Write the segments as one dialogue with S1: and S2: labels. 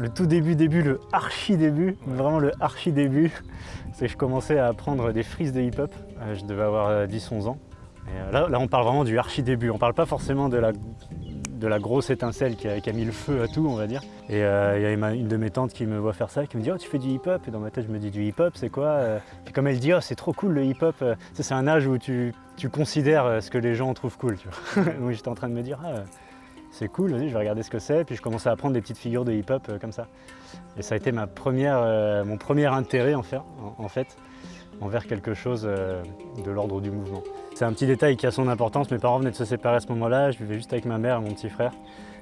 S1: tout début, le archi début, vraiment le archi début, c'est que je commençais à apprendre des frises de hip-hop. Je devais avoir 10-11 ans. Et là, on parle vraiment du archi début. On parle pas forcément de la grosse étincelle qui a mis le feu à tout, on va dire. Et il y a une de mes tantes qui me voit faire ça, qui me dit « Oh, tu fais du hip-hop ?» Et dans ma tête, je me dis « Du hip-hop, c'est quoi ?» Puis comme elle dit « Oh, c'est trop cool le hip-hop », c'est un âge où tu considères ce que les gens trouvent cool. Tu vois. Donc j'étais en train de me dire « Ah, c'est cool, vas-y, je vais regarder ce que c'est. » Puis je commençais à apprendre des petites figures de hip-hop comme ça. Et ça a été mon premier intérêt en fait, envers quelque chose de l'ordre du mouvement. C'est un petit détail qui a son importance. Mes parents venaient de se séparer à ce moment-là. Je vivais juste avec ma mère et mon petit frère.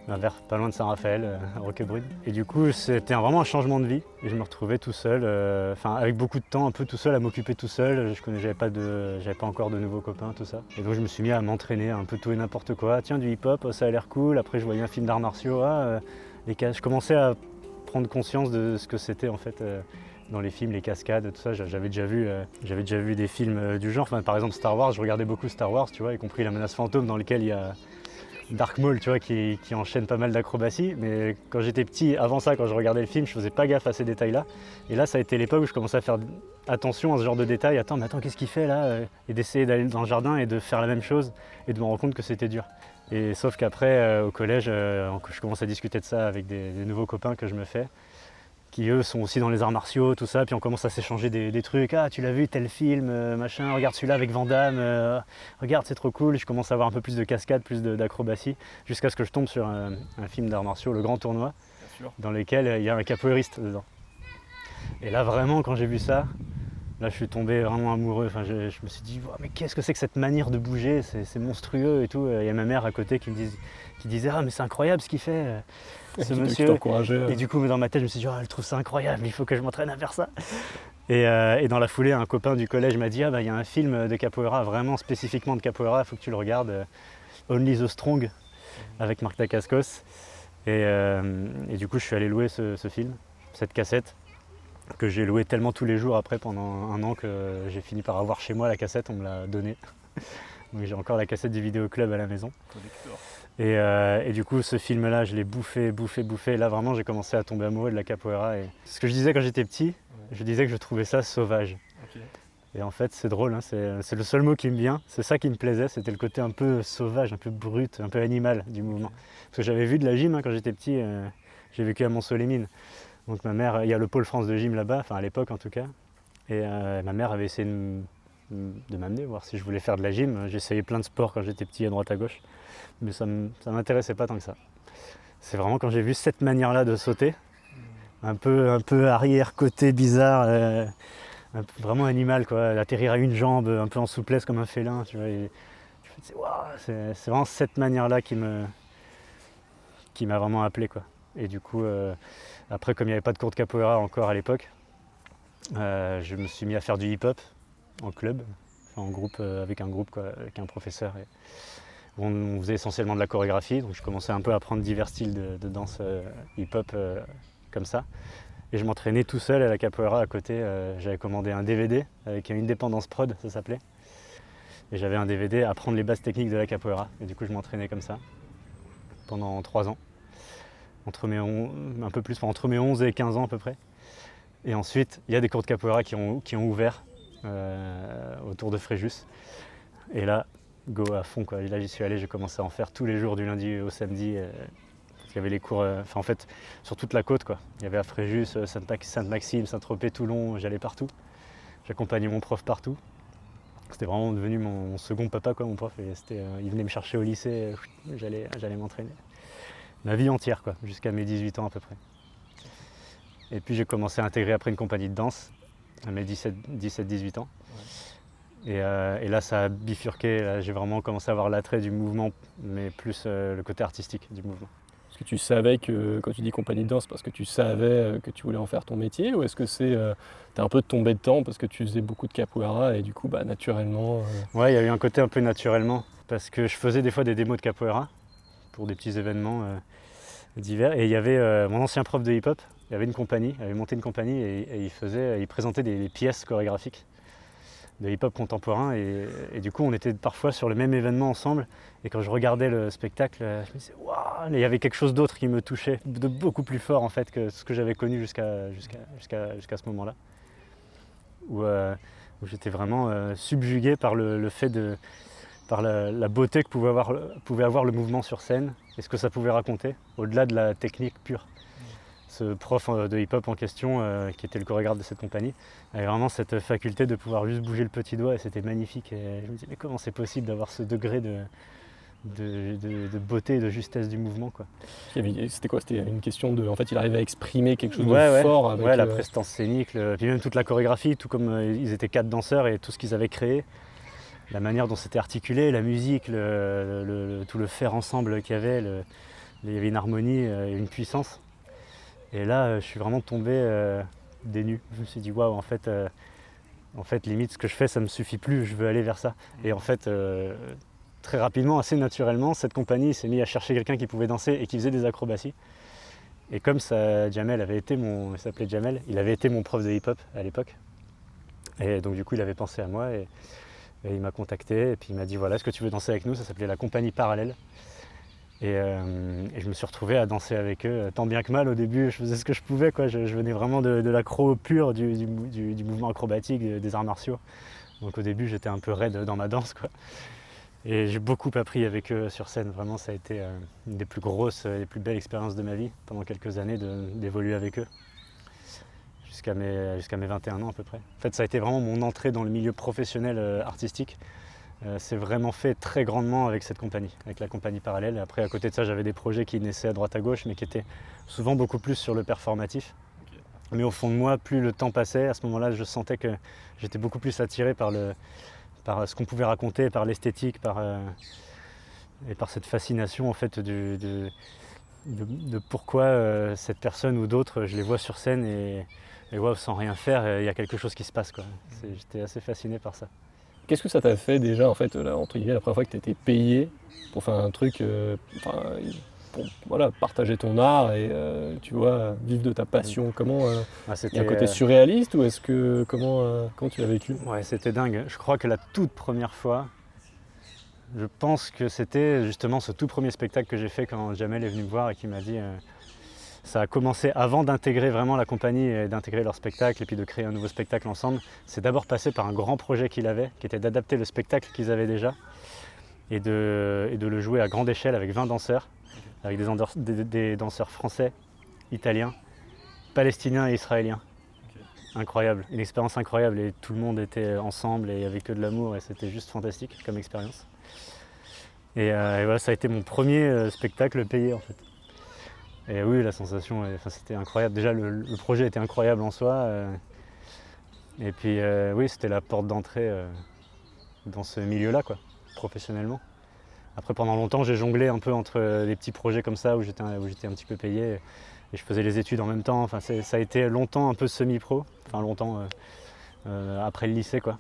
S1: Ma mère, pas loin de Saint-Raphaël, à Roquebrune. Et du coup, c'était vraiment un changement de vie. Et je me retrouvais tout seul, avec beaucoup de temps, un peu tout seul, à m'occuper tout seul. J'avais pas encore de nouveaux copains, tout ça. Et donc je me suis mis à m'entraîner un peu tout et n'importe quoi. Tiens, du hip-hop, ça a l'air cool. Après, je voyais un film d'arts martiaux. Je commençais à prendre conscience de ce que c'était en fait dans les films, les cascades, tout ça. J'avais déjà vu des films du genre. Enfin, par exemple Star Wars, je regardais beaucoup Star Wars, tu vois, y compris La Menace Fantôme dans lequel il y a Dark Maul, tu vois, qui enchaîne pas mal d'acrobaties. Mais quand j'étais petit, avant ça, quand je regardais le film, je faisais pas gaffe à ces détails-là. Et là, ça a été l'époque où je commençais à faire attention à ce genre de détails. Attends, qu'est-ce qu'il fait là? Et d'essayer d'aller dans le jardin et de faire la même chose et de me rendre compte que c'était dur. Et sauf qu'après, au collège, je commence à discuter de ça avec des nouveaux copains que je me fais, qui eux sont aussi dans les arts martiaux, tout ça, puis on commence à s'échanger des trucs. Ah, tu l'as vu, tel film, machin, regarde celui-là avec Van Damme, regarde, c'est trop cool. Je commence à avoir un peu plus de cascade, plus d'acrobatie, jusqu'à ce que je tombe sur un film d'arts martiaux, Le Grand Tournoi, dans lequel il y a un capoeiriste dedans. Et là, vraiment, quand j'ai vu ça, là, je suis tombé vraiment amoureux. Enfin, je me suis dit, oh, mais qu'est-ce que c'est que cette manière de bouger? C'est monstrueux et tout. Il y a ma mère à côté qui disait, ah, mais c'est incroyable ce qu'il fait, ce monsieur. Et du coup, dans ma tête, je me suis dit, oh, elle trouve ça incroyable, il faut que je m'entraîne à faire ça. Et dans la foulée, un copain du collège m'a dit, ah, bah, il y a un film de capoeira, vraiment spécifiquement de capoeira, il faut que tu le regardes, Only the Strong, avec Marc Dacascos. Et du coup, je suis allé louer ce film, cette cassette, que j'ai loué tellement tous les jours après pendant un an que j'ai fini par avoir chez moi la cassette, on me l'a donnée. Donc j'ai encore la cassette du vidéoclub à la maison. Et du coup ce film-là, je l'ai bouffé. Là vraiment j'ai commencé à tomber amoureux de la capoeira. Et ce que je disais quand j'étais petit, je disais que je trouvais ça sauvage. Okay. Et en fait c'est drôle, hein, c'est le seul mot qui me vient, c'est ça qui me plaisait, c'était le côté un peu sauvage, un peu brut, un peu animal du mouvement. Parce que j'avais vu de la gym quand j'étais petit, j'ai vécu à Mont-Solémine. Donc ma mère, il y a le pôle France de gym là-bas, enfin à l'époque en tout cas. Et ma mère avait essayé de m'amener, voir si je voulais faire de la gym. J'essayais plein de sports quand j'étais petit à droite à gauche. Mais ça m'intéressait pas tant que ça. C'est vraiment quand j'ai vu cette manière-là de sauter, un peu arrière-côté bizarre, vraiment animal quoi, atterrir à une jambe, un peu en souplesse comme un félin, tu vois. Et c'est vraiment cette manière-là qui m'a vraiment appelé quoi. Et du coup, après, comme il n'y avait pas de cours de capoeira encore à l'époque, je me suis mis à faire du hip-hop en club, en groupe, avec un groupe, quoi, avec un professeur. Et on faisait essentiellement de la chorégraphie, donc je commençais un peu à apprendre divers styles de danse hip-hop comme ça. Et je m'entraînais tout seul à la capoeira à côté. J'avais commandé un DVD avec une Indépendance Prod, ça s'appelait. Et j'avais un DVD à apprendre les bases techniques de la capoeira. Et du coup, je m'entraînais comme ça pendant 3 ans. Entre mes 11 et 15 ans à peu près. Et ensuite, il y a des cours de capoeira qui ont ouvert autour de Fréjus. Et là, go à fond quoi. Et là, j'y suis allé, j'ai commencé à en faire tous les jours du lundi au samedi. Parce qu'il y avait les cours, en fait, sur toute la côte quoi. Il y avait à Fréjus, Sainte-Maxime, Saint-Tropez, Toulon, j'allais partout. J'accompagnais mon prof partout. C'était vraiment devenu mon second papa quoi, mon prof. Et il venait me chercher au lycée, j'allais m'entraîner. Ma vie entière quoi, jusqu'à mes 18 ans à peu près. Et puis j'ai commencé à intégrer après une compagnie de danse à mes 17-18 ans. Ouais. Et là ça a bifurqué, là, j'ai vraiment commencé à avoir l'attrait du mouvement, mais plus le côté artistique du mouvement.
S2: Est-ce que tu savais que, quand tu dis compagnie de danse, parce que tu savais que tu voulais en faire ton métier, ou est-ce que t'es un peu tombé dedans parce que tu faisais beaucoup de capoeira et du coup bah, naturellement...
S1: Ouais, il y a eu un côté un peu naturellement, parce que je faisais des fois des démos de capoeira pour des petits événements divers. Et il y avait mon ancien prof de hip-hop, il avait monté une compagnie et il présentait des pièces chorégraphiques hip-hop contemporain et du coup on était parfois sur le même événement ensemble et quand je regardais le spectacle, je me disais waouh, il y avait quelque chose d'autre qui me touchait de beaucoup plus fort en fait que ce que j'avais connu jusqu'à ce moment-là où j'étais vraiment subjugué par le fait par la beauté que pouvait avoir le mouvement sur scène et ce que ça pouvait raconter au-delà de la technique pure. Ce prof de hip-hop en question, qui était le chorégraphe de cette compagnie, avait vraiment cette faculté de pouvoir juste bouger le petit doigt et c'était magnifique. Et je me disais, mais comment c'est possible d'avoir ce degré de beauté et de justesse du mouvement, quoi.
S2: C'était quoi? C'était une question de... En fait, il arrivait à exprimer quelque chose de
S1: Ouais,
S2: fort avec...
S1: la prestance scénique, puis même toute la chorégraphie, tout comme ils étaient 4 danseurs et tout ce qu'ils avaient créé, la manière dont c'était articulé, la musique, tout le faire ensemble qu'il y avait, il y avait une harmonie et une puissance. Et là, je suis vraiment tombé des nues. Je me suis dit, waouh, en fait, limite, ce que je fais, ça ne me suffit plus, je veux aller vers ça. Et en fait, très rapidement, assez naturellement, cette compagnie s'est mise à chercher quelqu'un qui pouvait danser et qui faisait des acrobaties. Et comme ça, Jamel avait été il s'appelait Jamel, il avait été mon prof de hip-hop à l'époque. Et donc, du coup, il avait pensé à moi et il m'a contacté. Et puis, il m'a dit, voilà, est-ce que tu veux danser avec nous? Ça s'appelait la compagnie Parallèle. Et je me suis retrouvé à danser avec eux, tant bien que mal. Au début, je faisais ce que je pouvais, quoi. Je venais vraiment de l'accro pur, du mouvement acrobatique, des arts martiaux. Donc au début, j'étais un peu raide dans ma danse, quoi. Et j'ai beaucoup appris avec eux sur scène. Vraiment, ça a été une des plus grosses, des plus belles expériences de ma vie, pendant quelques années, d'évoluer avec eux. Jusqu'à mes 21 ans à peu près. En fait, ça a été vraiment mon entrée dans le milieu professionnel artistique. C'est vraiment fait très grandement avec cette compagnie, avec la compagnie Parallèle. Après, à côté de ça, j'avais des projets qui naissaient à droite à gauche, mais qui étaient souvent beaucoup plus sur le performatif. Okay. Mais au fond de moi, plus le temps passait, à ce moment-là, je sentais que j'étais beaucoup plus attiré par ce qu'on pouvait raconter, par l'esthétique, et par cette fascination en fait de pourquoi cette personne ou d'autres, je les vois sur scène et wow, sans rien faire, il y a quelque chose qui se passe, quoi. J'étais assez fasciné par ça.
S2: Qu'est-ce que ça t'a fait déjà, en fait, là, entre guillemets, la première fois que tu étais payé pour faire un truc, pour voilà, partager ton art et tu vois, vivre de ta passion? Comment il y a un côté surréaliste ou comment tu l'as vécu?
S1: Ouais, c'était dingue. Je crois que la toute première fois, je pense que c'était justement ce tout premier spectacle que j'ai fait quand Jamel est venu me voir et qui m'a dit ça a commencé avant d'intégrer vraiment la compagnie et d'intégrer leur spectacle et puis de créer un nouveau spectacle ensemble. C'est d'abord passé par un grand projet qu'il avait, qui était d'adapter le spectacle qu'ils avaient déjà et de le jouer à grande échelle avec 20 danseurs, avec des danseurs français, italiens, palestiniens et israéliens. Incroyable, une expérience incroyable et tout le monde était ensemble et il n'y avait que de l'amour et c'était juste fantastique comme expérience. Et voilà, ça a été mon premier spectacle payé en fait. Et oui, la sensation, c'était incroyable. Déjà, le projet était incroyable en soi. Et puis, oui, c'était la porte d'entrée dans ce milieu-là, quoi, professionnellement. Après, pendant longtemps, j'ai jonglé un peu entre des petits projets comme ça où j'étais un petit peu payé. Et je faisais les études en même temps. Enfin, ça a été longtemps un peu semi-pro. Enfin, longtemps après le lycée, quoi.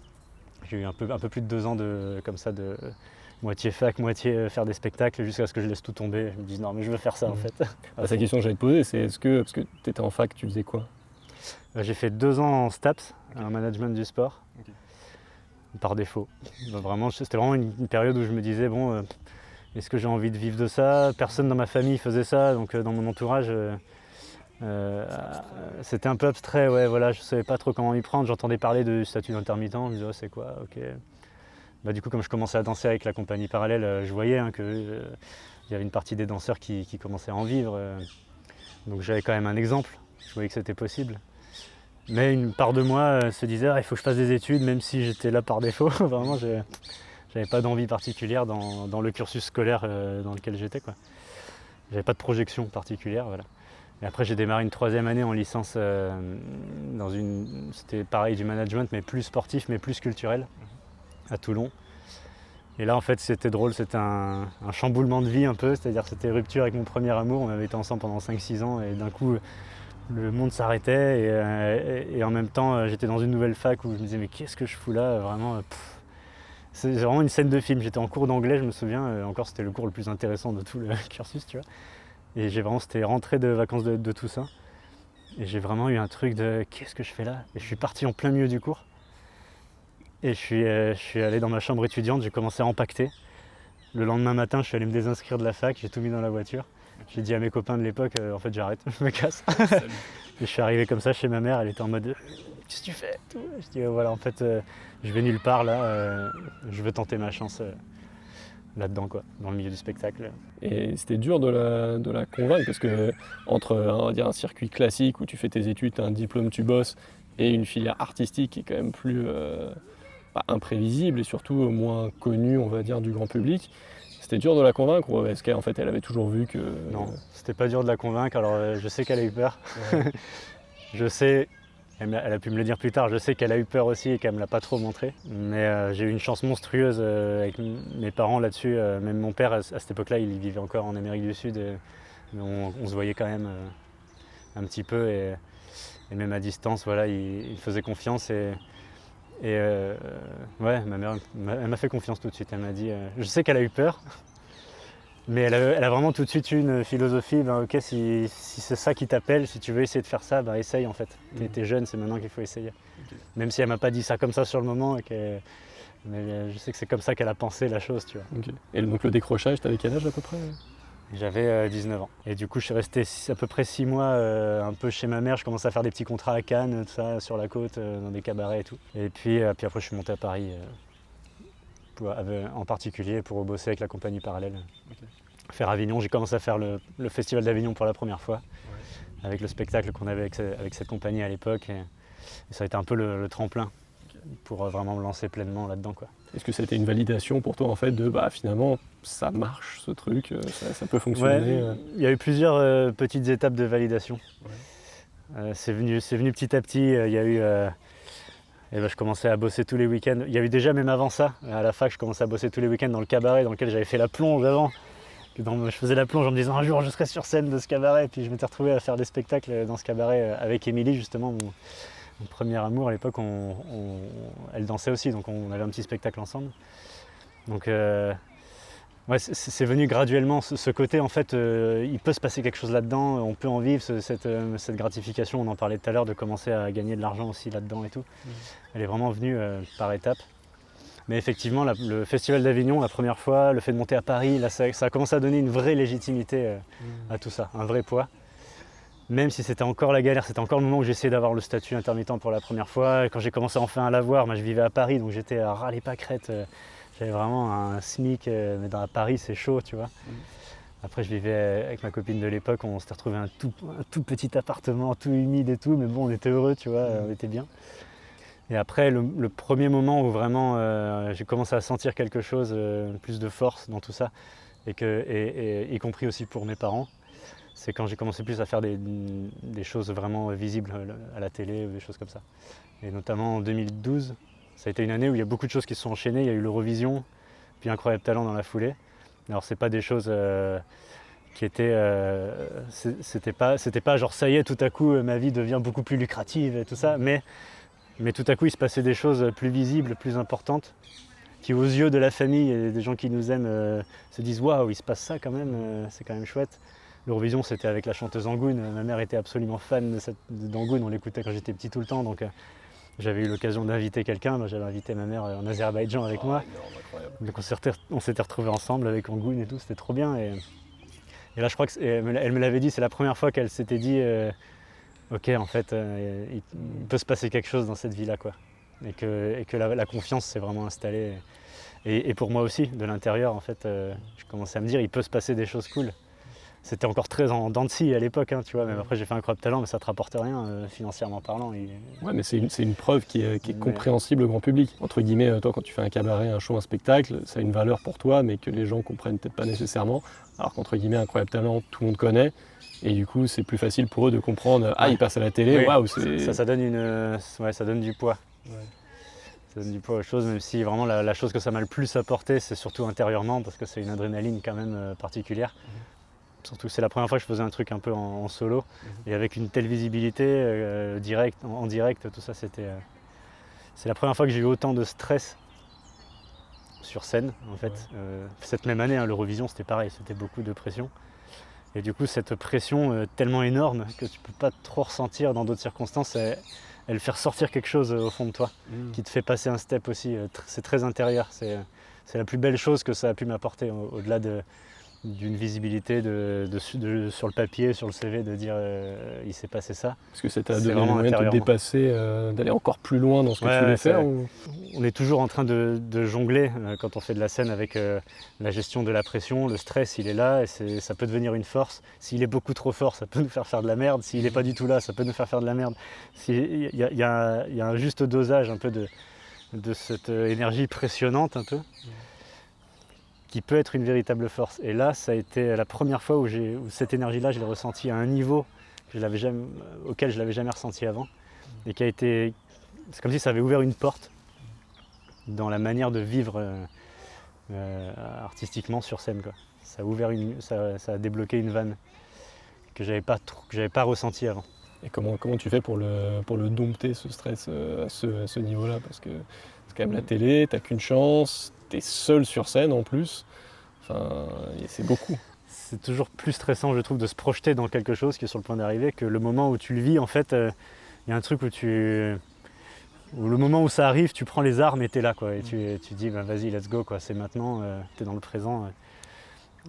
S1: J'ai eu un peu plus de 2 ans comme ça de moitié fac, moitié faire des spectacles jusqu'à ce que je laisse tout tomber. Je me dis non mais je veux faire ça en fait.
S2: C'est la question que j'allais te poser, c'est parce que tu étais en fac, tu faisais quoi?
S1: J'ai fait 2 ans en STAPS, en management du sport, par défaut. Vraiment, c'était vraiment une période où je me disais bon, est-ce que j'ai envie de vivre de ça? Personne dans ma famille faisait ça, donc dans mon entourage, c'était un peu abstrait, ouais, voilà, je ne savais pas trop comment m'y prendre. J'entendais parler de statut d'intermittent, je me disais oh, c'est quoi, ok. Bah, du coup, comme je commençais à danser avec la compagnie Parallèle, je voyais qu'il y avait une partie des danseurs qui commençaient à en vivre. Donc j'avais quand même un exemple, je voyais que c'était possible. Mais une part de moi se disait il faut que je fasse des études, même si j'étais là par défaut. Vraiment, j'avais pas d'envie particulière dans le cursus scolaire dans lequel j'étais, quoi. J'avais pas de projection particulière, voilà. Et après, j'ai démarré une 3e année en licence c'était pareil du management, mais plus sportif, mais plus culturel, à Toulon. Et là, en fait, c'était drôle, c'était un chamboulement de vie un peu, c'est-à-dire c'était rupture avec mon premier amour. On avait été ensemble pendant 5-6 ans et d'un coup, le monde s'arrêtait et en même temps, j'étais dans une nouvelle fac où je me disais mais qu'est-ce que je fous là, vraiment. C'est vraiment une scène de film. J'étais en cours d'anglais, je me souviens, encore c'était le cours le plus intéressant de tout le cursus, tu vois. Et c'était rentrée de vacances de tout ça. Et j'ai vraiment eu un truc de qu'est-ce que je fais là? Et je suis parti en plein milieu du cours. Et je suis allé dans ma chambre étudiante, j'ai commencé à empaqueter. Le lendemain matin, je suis allé me désinscrire de la fac, j'ai tout mis dans la voiture. J'ai dit à mes copains de l'époque, en fait j'arrête, je me casse. Et je suis arrivé comme ça chez ma mère, elle était en mode qu'est-ce que tu fais tout. Je dis voilà, en fait je vais nulle part là, je veux tenter ma chance là-dedans, quoi, dans le milieu du spectacle.
S2: Et c'était dur de la convaincre parce que entre on va dire, un circuit classique où tu fais tes études, tu as un diplôme, tu bosses, et une filière artistique qui est quand même plus imprévisible et surtout moins connue, on va dire, du grand public. C'était dur de la convaincre ou est-ce qu'en fait elle avait toujours vu que...
S1: Non, c'était pas dur de la convaincre, alors je sais qu'elle a eu peur.
S2: Ouais.
S1: Je sais, elle a pu me le dire plus tard, je sais qu'elle a eu peur aussi et qu'elle me l'a pas trop montré. Mais j'ai eu une chance monstrueuse avec mes parents là-dessus. Même mon père, à cette époque-là, il vivait encore en Amérique du Sud. Et on se voyait quand même un petit peu. Et même à distance, voilà, il faisait confiance. Ouais, ma mère, elle m'a fait confiance tout de suite. Elle m'a dit, je sais qu'elle a eu peur, mais elle a vraiment tout de suite eu une philosophie. Ben ok, si c'est ça qui t'appelle, si tu veux essayer de faire ça, ben essaye en fait. T'es jeune, c'est maintenant qu'il faut essayer. Okay. Même si elle m'a pas dit ça comme ça sur le moment, mais je sais que c'est comme ça qu'elle a pensé la chose, tu vois.
S2: Okay. Et donc le décrochage, t'avais quel âge à peu près?
S1: J'avais 19 ans. Et du coup, je suis resté à peu près 6 mois un peu chez ma mère. Je commençais à faire des petits contrats à Cannes, tout ça, sur la côte, dans des cabarets et tout. Et puis après, je suis monté à Paris, en particulier pour bosser avec la compagnie Parallèle. Okay. Faire Avignon. J'ai commencé à faire le festival d'Avignon pour la première fois, ouais. Avec le spectacle qu'on avait avec cette compagnie à l'époque. Et ça a été un peu le tremplin pour vraiment me lancer pleinement là-dedans, quoi.
S2: Est-ce que ça a été une validation pour toi en fait de finalement ça marche ce truc, ça peut fonctionner?
S1: Ouais, il y a eu plusieurs petites étapes de validation. Ouais. C'est venu petit à petit. Il y a eu, je commençais à bosser tous les week-ends. Il y a eu déjà même avant ça, à la fac, je commençais à bosser tous les week-ends dans le cabaret dans lequel j'avais fait la plonge avant. Je faisais la plonge en me disant un jour je serai sur scène de ce cabaret. Et puis je m'étais retrouvé à faire des spectacles dans ce cabaret avec Émilie justement. Mon premier amour à l'époque, elle dansait aussi, donc on avait un petit spectacle ensemble. Donc ouais, c'est venu graduellement, ce côté en fait, il peut se passer quelque chose là-dedans, on peut en vivre, cette gratification, on en parlait tout à l'heure, de commencer à gagner de l'argent aussi là-dedans et tout. Elle est vraiment venue par étapes. Mais effectivement, le Festival d'Avignon, la première fois, le fait de monter à Paris, là, ça a commencé à donner une vraie légitimité à tout ça, un vrai poids. Même si c'était encore la galère, c'était encore le moment où j'essayais d'avoir le statut intermittent pour la première fois. Et quand j'ai commencé enfin à l'avoir, je vivais à Paris, donc j'étais à ras les pâquerettes. J'avais vraiment un SMIC, mais à Paris c'est chaud, tu vois. Après je vivais avec ma copine de l'époque, on s'était retrouvé un tout petit appartement, tout humide et tout, mais bon on était heureux, tu vois, on était bien. Et après le premier moment où vraiment j'ai commencé à sentir quelque chose, plus de force dans tout ça, et y compris aussi pour mes parents, c'est quand j'ai commencé plus à faire des choses vraiment visibles à la télé ou des choses comme ça. Et notamment en 2012, ça a été une année où il y a beaucoup de choses qui se sont enchaînées. Il y a eu l'Eurovision, puis Incroyable Talent dans la foulée. Alors c'est pas des choses qui étaient... c'était pas genre ça y est, tout à coup ma vie devient beaucoup plus lucrative et tout ça, mais tout à coup il se passait des choses plus visibles, plus importantes, qui aux yeux de la famille et des gens qui nous aiment se disent waouh, il se passe ça quand même, c'est quand même chouette. L'Eurovision, c'était avec la chanteuse Angoune. Ma mère était absolument fan d'Angoune, on l'écoutait quand j'étais petit tout le temps. Donc j'avais eu l'occasion d'inviter quelqu'un. J'avais invité ma mère en Azerbaïdjan avec moi. Donc on s'était retrouvés ensemble avec Angoune et tout, c'était trop bien. Et là, je crois qu'elle me l'avait dit, c'est la première fois qu'elle s'était dit ok, en fait, il peut se passer quelque chose dans cette vie-là, quoi. Et que la confiance s'est vraiment installée. Et pour moi aussi, de l'intérieur, en fait, je commençais à me dire, il peut se passer des choses cool. C'était encore très en dents de scie à l'époque, hein, tu vois. Même après, j'ai fait Incroyable Talent, mais ça te rapporte rien financièrement parlant.
S2: Ouais, mais c'est une preuve qui est compréhensible au grand public. Entre guillemets, toi, quand tu fais un cabaret, un show, un spectacle, ça a une valeur pour toi, mais que les gens comprennent peut-être pas nécessairement. Alors qu'entre guillemets, Incroyable Talent, tout le monde connaît. Et du coup, c'est plus facile pour eux de comprendre. Ah, il passe à la télé. Waouh,
S1: oui, ça donne ça donne du poids. Ouais. Ça donne du poids aux choses, même si vraiment la chose que ça m'a le plus apporté, c'est surtout intérieurement, parce que c'est une adrénaline quand même particulière. Surtout que c'est la première fois que je faisais un truc un peu en solo, et avec une telle visibilité en direct, tout ça, c'est la première fois que j'ai eu autant de stress sur scène, en fait. Cette même année, l'Eurovision, c'était pareil, c'était beaucoup de pression. Et du coup, cette pression tellement énorme que tu peux pas trop ressentir dans d'autres circonstances, elle fait ressortir quelque chose au fond de toi, qui te fait passer un step aussi. C'est très intérieur. C'est la plus belle chose que ça a pu m'apporter, au-delà d'une visibilité sur le papier, sur le CV, de dire il s'est passé ça.
S2: Parce que ça t'a donné le moyen de te dépasser, d'aller encore plus loin dans ce que tu voulais faire
S1: On est toujours en train de jongler quand on fait de la scène avec la gestion de la pression, le stress il est là et ça peut devenir une force. S'il est beaucoup trop fort, ça peut nous faire de la merde. S'il n'est pas du tout là, ça peut nous faire de la merde. Il y a un juste dosage un peu de cette énergie pressionnante un peu, qui peut être une véritable force. Et là, ça a été la première fois où cette énergie-là, je l'ai ressentie à un niveau auquel je ne l'avais jamais ressenti avant. Et c'est comme si ça avait ouvert une porte dans la manière de vivre artistiquement sur scène, quoi. Ça a débloqué une vanne que j'avais pas ressentie avant.
S2: Et comment tu fais pour le dompter, ce stress à ce niveau-là? Parce que c'est quand même la télé, t'as qu'une chance, t'es seul sur scène en plus, enfin, c'est beaucoup.
S1: C'est toujours plus stressant, je trouve, de se projeter dans quelque chose qui est sur le point d'arriver que le moment où tu le vis. En fait, il y a un truc où le moment où ça arrive, tu prends les armes et t'es là, quoi. Et tu dis, bah, vas-y, let's go, quoi. C'est maintenant, t'es dans le présent.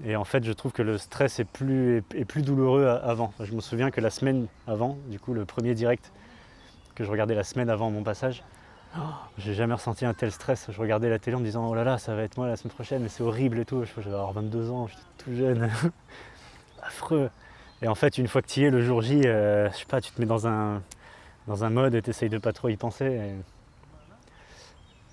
S1: Et en fait, je trouve que le stress est plus douloureux avant. Je me souviens que la semaine avant, du coup, le premier direct que je regardais la semaine avant mon passage, j'ai jamais ressenti un tel stress. Je regardais la télé en me disant, oh là là, ça va être moi la semaine prochaine, mais c'est horrible et tout. Je vais avoir 22 ans, j'étais tout jeune, affreux. Et en fait, une fois que tu y es le jour J, je sais pas, tu te mets dans un mode et tu essayes de pas trop y penser.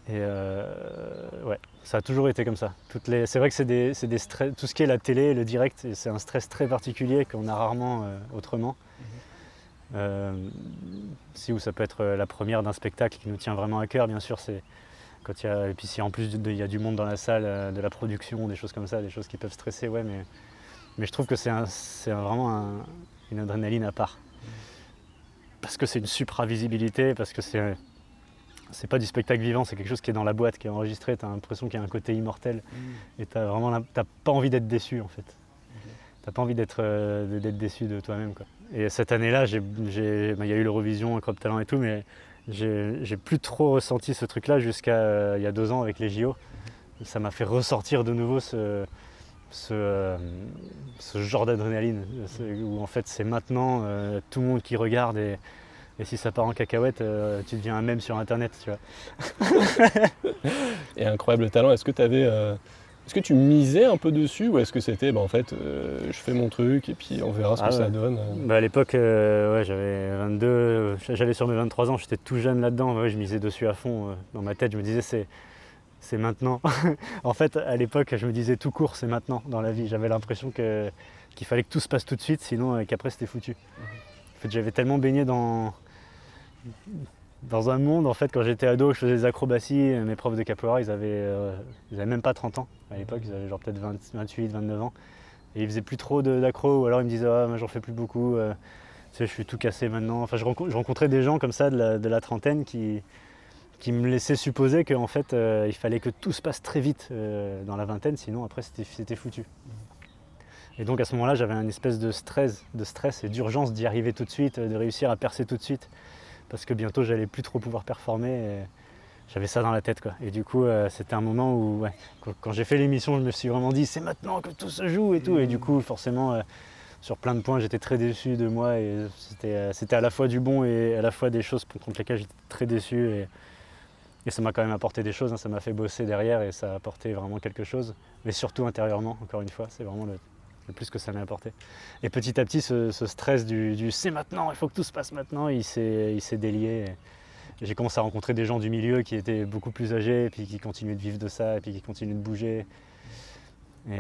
S1: Ouais, ça a toujours été comme ça. C'est vrai que c'est des stress, tout ce qui est la télé, le direct, c'est un stress très particulier qu'on a rarement autrement. Où ça peut être la première d'un spectacle qui nous tient vraiment à cœur, bien sûr, c'est quand et puis si en plus il y a du monde dans la salle, de la production, des choses comme ça, des choses qui peuvent stresser, ouais, mais je trouve que c'est vraiment une adrénaline à part. Parce que c'est une supra-visibilité, parce que c'est pas du spectacle vivant, c'est quelque chose qui est dans la boîte, qui est enregistré, t'as l'impression qu'il y a un côté immortel, et t'as pas envie d'être déçu en fait. T'as pas envie d'être déçu de toi-même, quoi. Et cette année-là, il y a eu l'Eurovision, Crop Talent et tout, mais j'ai plus trop ressenti ce truc-là jusqu'à il y a 2 ans avec les JO. Ça m'a fait ressortir de nouveau ce genre d'adrénaline, où en fait c'est maintenant tout le monde qui regarde et si ça part en cacahuète, tu deviens un mème sur internet, tu vois.
S2: Et Incroyable Talent, est-ce que tu misais un peu dessus ou est-ce que c'était en fait je fais mon truc et puis on verra ce que ça donne
S1: À l'époque, j'avais 22, j'allais sur mes 23 ans, j'étais tout jeune là-dedans, ouais, je misais dessus à fond. Dans ma tête, je me disais c'est maintenant. En fait, à l'époque, je me disais tout court, c'est maintenant dans la vie. J'avais l'impression qu'il fallait que tout se passe tout de suite, sinon qu'après c'était foutu. En fait, j'avais tellement baigné dans un monde, en fait, quand j'étais ado, je faisais des acrobaties, mes profs de capoeira, ils avaient même pas 30 ans à l'époque, ils avaient genre peut-être 28, 29 ans. Et ils faisaient plus trop d'accro, ou alors ils me disaient moi j'en fais plus beaucoup, tu sais, je suis tout cassé maintenant. Enfin, je rencontrais des gens comme ça de la trentaine qui me laissaient supposer qu'en fait il fallait que tout se passe très vite dans la vingtaine, sinon après c'était foutu. Et donc à ce moment-là, j'avais une espèce de stress et d'urgence d'y arriver tout de suite, de réussir à percer tout de suite. Parce que bientôt j'allais plus trop pouvoir performer et j'avais ça dans la tête, quoi. Et du coup c'était un moment où quand j'ai fait l'émission, je me suis vraiment dit c'est maintenant que tout se joue et tout. Et du coup forcément sur plein de points j'étais très déçu de moi et c'était à la fois du bon et à la fois des choses contre lesquelles j'étais très déçu et ça m'a quand même apporté des choses, hein. Ça m'a fait bosser derrière et ça a apporté vraiment quelque chose. Mais surtout intérieurement, encore une fois, c'est vraiment le plus que ça m'a apporté. Et petit à petit, ce stress du c'est maintenant, il faut que tout se passe maintenant, il s'est délié. Et j'ai commencé à rencontrer des gens du milieu qui étaient beaucoup plus âgés, et puis qui continuaient de vivre de ça, et puis qui continuaient de bouger. Et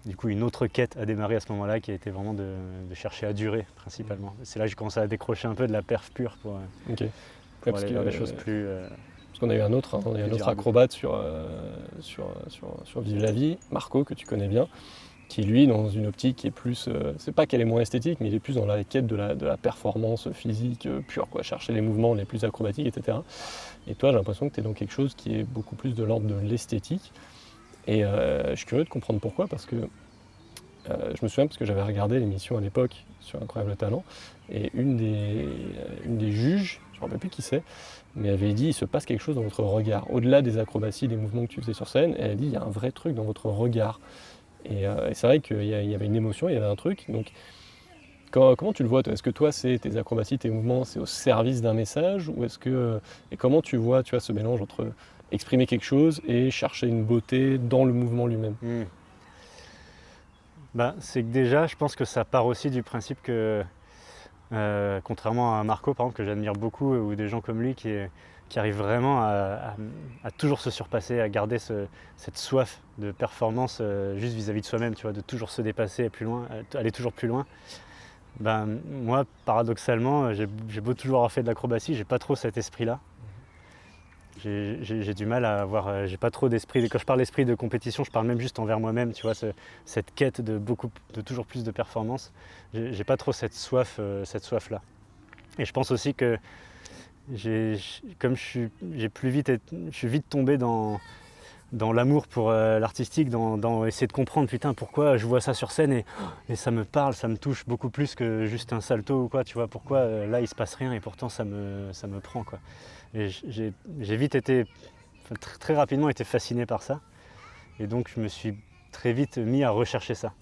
S1: du coup, une autre quête a démarré à ce moment-là, qui a été vraiment de chercher à durer, principalement. C'est là que j'ai commencé à décrocher un peu de la perf pure pour aller vers des choses plus...
S2: Parce qu'on a eu un autre acrobate sur Vive la vie, Marco, que tu connais bien, qui lui, dans une optique qui est plus, c'est pas qu'elle est moins esthétique, mais il est plus dans la quête de la performance physique pure, quoi, chercher les mouvements les plus acrobatiques, etc. Et toi, j'ai l'impression que tu es dans quelque chose qui est beaucoup plus de l'ordre de l'esthétique. Et je suis curieux de comprendre pourquoi, parce que je me souviens, parce que j'avais regardé l'émission à l'époque sur Incroyable Talent, et une des juges, je me rappelle plus qui c'est, mais elle avait dit il se passe quelque chose dans votre regard. Au-delà des acrobaties, des mouvements que tu faisais sur scène, elle a dit il y a un vrai truc dans votre regard. Et c'est vrai qu'il y avait une émotion, il y avait un truc. Donc comment tu le vois toi? Est-ce que toi c'est tes acrobaties, tes mouvements, c'est au service d'un message ou est-ce que et comment tu vois ce mélange entre exprimer quelque chose et chercher une beauté dans le mouvement lui-même?
S1: C'est que déjà, je pense que ça part aussi du principe que, contrairement à Marco, par exemple, que j'admire beaucoup, ou des gens comme lui qui arrivent vraiment à toujours se surpasser, à garder cette soif de performance juste vis-à-vis de soi-même, tu vois, de toujours se dépasser plus loin, aller toujours plus loin. Moi, paradoxalement, j'ai beau toujours avoir fait de l'acrobatie, j'ai pas trop cet esprit-là. J'ai du mal à avoir, j'ai pas trop d'esprit, quand je parle d'esprit de compétition, je parle même juste envers moi-même, tu vois, cette quête de toujours plus de performance, j'ai pas trop cette soif-là. Et je pense aussi que je suis vite tombé dans l'amour pour l'artistique, dans essayer de comprendre pourquoi je vois ça sur scène et ça me parle, ça me touche beaucoup plus que juste un salto ou quoi, tu vois, pourquoi là il se passe rien et pourtant ça me prend quoi. Et j'ai vite été, très rapidement été fasciné par ça et donc je me suis très vite mis à rechercher ça.